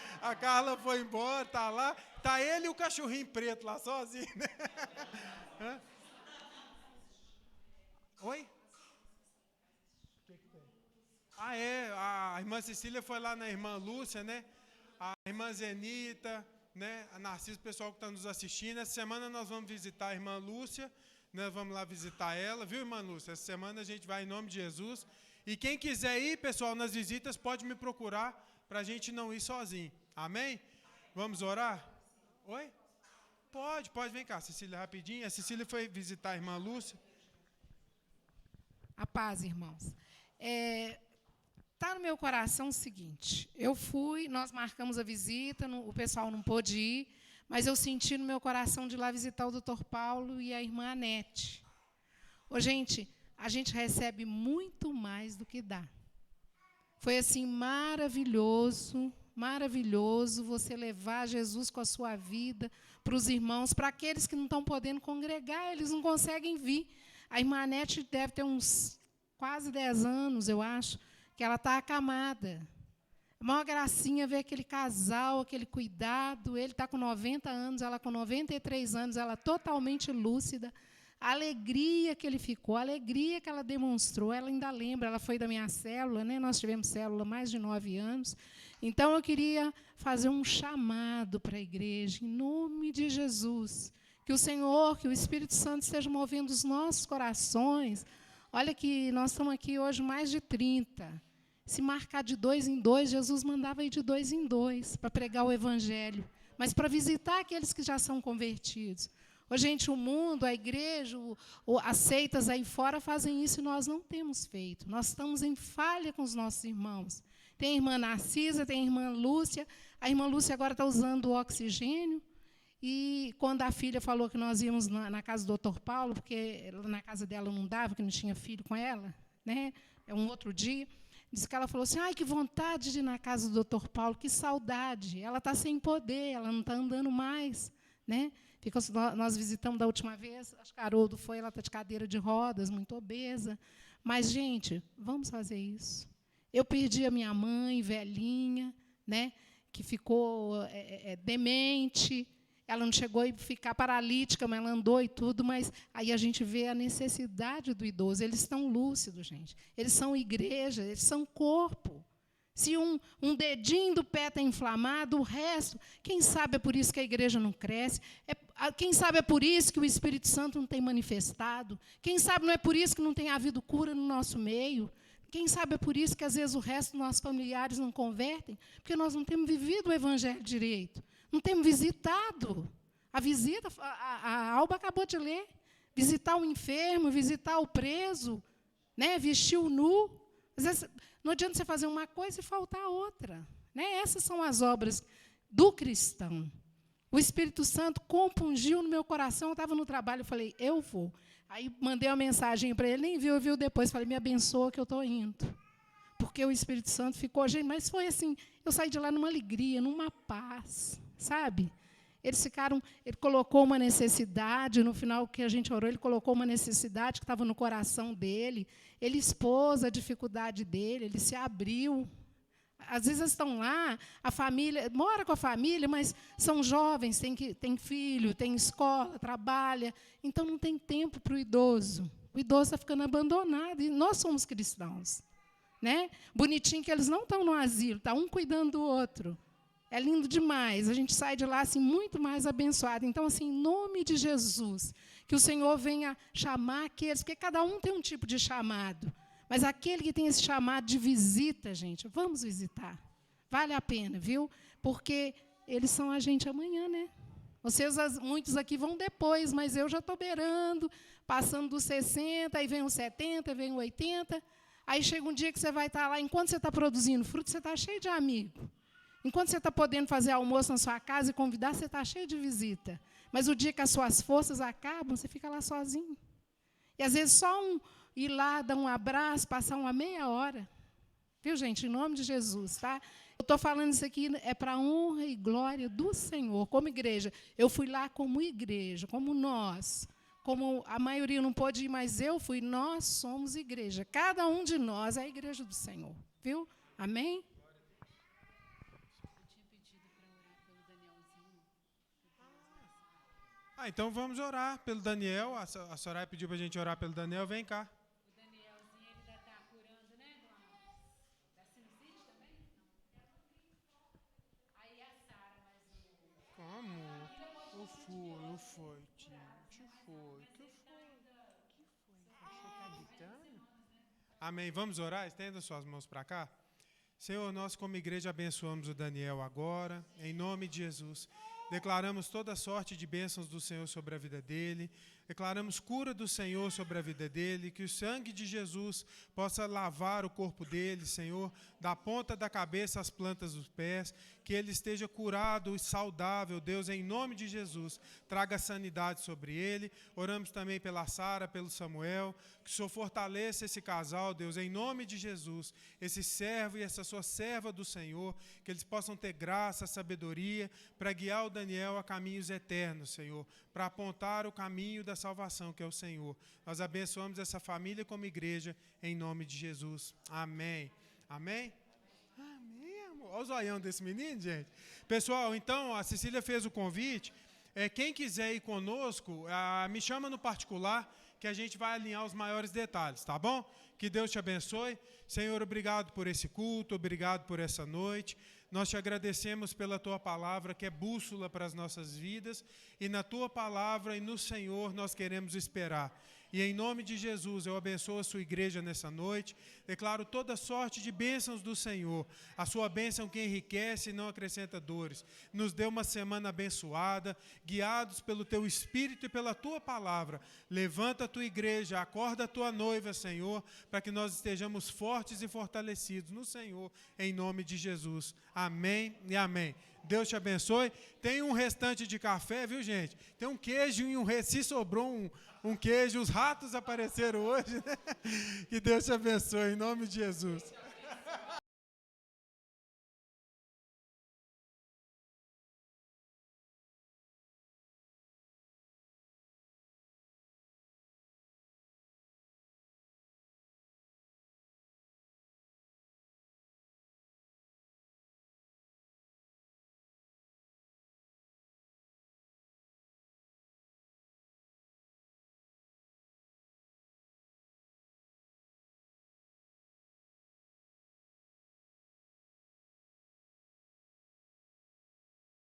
foi embora, está lá. Está ele e o cachorrinho preto lá, sozinho. Né? Hã? Oi? O que tem? Ah, é, a irmã Cecília foi lá na irmã Lúcia, né? A irmã Zenita, né, a Narciso, o pessoal que está nos assistindo. Essa semana nós vamos visitar a irmã Lúcia, nós vamos lá visitar ela, viu, irmã Lúcia? Essa semana a gente vai em nome de Jesus. E quem quiser ir, pessoal, nas visitas, pode me procurar para a gente não ir sozinho. Amém? Vamos orar? Oi? Pode, vem cá, Cecília, rapidinho. A Cecília foi visitar a irmã Lúcia. A paz, irmãos. Está no meu coração o seguinte, nós marcamos a visita, o pessoal não pôde ir, mas eu senti no meu coração de ir lá visitar o Dr. Paulo e a irmã Anete. Ô, gente, a gente recebe muito mais do que dá. Foi assim maravilhoso você levar Jesus com a sua vida para os irmãos, para aqueles que não estão podendo congregar, eles não conseguem vir. A irmã Anete deve ter uns quase 10 anos, eu acho, que ela está acamada. A maior gracinha ver aquele casal, aquele cuidado. Ele está com 90 anos, ela com 93 anos, ela totalmente lúcida. A alegria que ele ficou, a alegria que ela demonstrou, ela ainda lembra, ela foi da minha célula, né? Nós tivemos célula há mais de 9 anos. Então, eu queria fazer um chamado para a igreja, em nome de Jesus. Que o Senhor, que o Espírito Santo esteja movendo os nossos corações. Olha que nós estamos aqui hoje mais de 30. Se marcar de 2 em 2, Jesus mandava ir de 2 em 2 para pregar o Evangelho, mas para visitar aqueles que já são convertidos. Ô, gente, o mundo, a igreja, as seitas aí fora fazem isso e nós não temos feito. Nós estamos em falha com os nossos irmãos. Tem a irmã Narcisa, tem a irmã Lúcia. A irmã Lúcia agora está usando o oxigênio. E quando a filha falou que nós íamos na casa do Dr. Paulo, porque na casa dela não dava, que não tinha filho com ela, né? É um outro dia, disse que ela falou assim, ai, que vontade de ir na casa do Dr. Paulo, que saudade. Ela está sem poder, ela não está andando mais. Né? Nós visitamos da última vez, acho que a Haroldo foi, ela está de cadeira de rodas, muito obesa. Mas, gente, vamos fazer isso. Eu perdi a minha mãe, velhinha, né? Que ficou demente. Ela não chegou a ficar paralítica, mas ela andou e tudo, mas aí a gente vê a necessidade do idoso. Eles estão lúcidos, gente. Eles são igreja, eles são corpo. Se um dedinho do pé está inflamado, o resto, quem sabe é por isso que a igreja não cresce, quem sabe é por isso que o Espírito Santo não tem manifestado, quem sabe não é por isso que não tem havido cura no nosso meio, quem sabe é por isso que, às vezes, o resto dos nossos familiares não convertem, porque nós não temos vivido o Evangelho direito. Não temos visitado. A visita, a Alba acabou de ler. Visitar o enfermo, visitar o preso, né? Vestir o nu. Às vezes, não adianta você fazer uma coisa e faltar outra. Né? Essas são as obras do cristão. O Espírito Santo compungiu no meu coração. Eu estava no trabalho, eu falei, eu vou. Aí mandei uma mensagem para ele, nem viu depois. Falei, me abençoa que eu estou indo. Porque o Espírito Santo ficou, gente, mas foi assim, eu saí de lá numa alegria, numa paz. Sabe? Ele colocou uma necessidade, no final que a gente orou, ele colocou uma necessidade que estava no coração dele, ele expôs a dificuldade dele, ele se abriu. Às vezes estão lá, a família, mora com a família, mas são jovens, tem filho, tem escola, trabalha, então não tem tempo para o idoso. O idoso está ficando abandonado, e nós somos cristãos. Né? Bonitinho que eles não estão no asilo, está um cuidando do outro. É lindo demais, a gente sai de lá assim, muito mais abençoado. Então, assim, em nome de Jesus, que o Senhor venha chamar aqueles, porque cada um tem um tipo de chamado, mas aquele que tem esse chamado de visita, gente, vamos visitar. Vale a pena, viu? Porque eles são a gente amanhã, né? Vocês, muitos aqui vão depois, mas eu já estou beirando, passando dos 60, aí vem os 70, vem os 80, aí chega um dia que você vai estar lá, enquanto você está produzindo fruto, você está cheio de amigo. Enquanto você está podendo fazer almoço na sua casa e convidar, você está cheio de visita. Mas o dia que as suas forças acabam, você fica lá sozinho. E às vezes só ir lá, dar um abraço, passar uma meia hora. Viu, gente? Em nome de Jesus, tá? Eu estou falando isso aqui é para a honra e glória do Senhor, como igreja. Eu fui lá como igreja, como nós. Como a maioria não pôde ir, mas eu fui. Nós somos igreja. Cada um de nós é a igreja do Senhor. Viu? Amém? Então vamos orar pelo Daniel. A Soraya pediu para a gente orar pelo Daniel. Vem cá. O Danielzinho, ele ainda está curando, né, da sinusite também? Aí a Sara, mas Como? O foi, tio. Que foi? Amém. Vamos orar? Estenda suas mãos para cá. Senhor, nós como igreja abençoamos o Daniel agora, em nome de Jesus. Declaramos toda sorte de bênçãos do Senhor sobre a vida dele. Declaramos cura do Senhor sobre a vida dele. Que o sangue de Jesus possa lavar o corpo dele, Senhor, da ponta da cabeça às plantas dos pés. Que ele esteja curado e saudável, Deus, em nome de Jesus. Traga sanidade sobre ele. Oramos também pela Sara, pelo Samuel. Que o Senhor fortaleça esse casal, Deus, em nome de Jesus. Esse servo e essa sua serva do Senhor. Que eles possam ter graça, sabedoria, para guiar o Daniel a caminhos eternos, Senhor. Para apontar o caminho da salvação, que é o Senhor. Nós abençoamos essa família como igreja, em nome de Jesus. Amém. Amém? Amém, amor. Olha o zoião desse menino, gente. Pessoal, então, a Cecília fez o convite. Quem quiser ir conosco, me chama no particular, que a gente vai alinhar os maiores detalhes, tá bom? Que Deus te abençoe. Senhor, obrigado por esse culto, obrigado por essa noite. Nós te agradecemos pela tua palavra, que é bússola para as nossas vidas, e na tua palavra e no Senhor nós queremos esperar. E em nome de Jesus, eu abençoo a sua igreja nessa noite, declaro toda sorte de bênçãos do Senhor, a sua bênção que enriquece e não acrescenta dores. Nos dê uma semana abençoada, guiados pelo teu Espírito e pela tua palavra. Levanta a tua igreja, acorda a tua noiva, Senhor, para que nós estejamos fortes e fortalecidos no Senhor, em nome de Jesus. Amém e amém. Deus te abençoe. Tem um restante de café, viu, gente? Tem um queijo e se sobrou um queijo, os ratos apareceram hoje, né? Que Deus te abençoe, em nome de Jesus.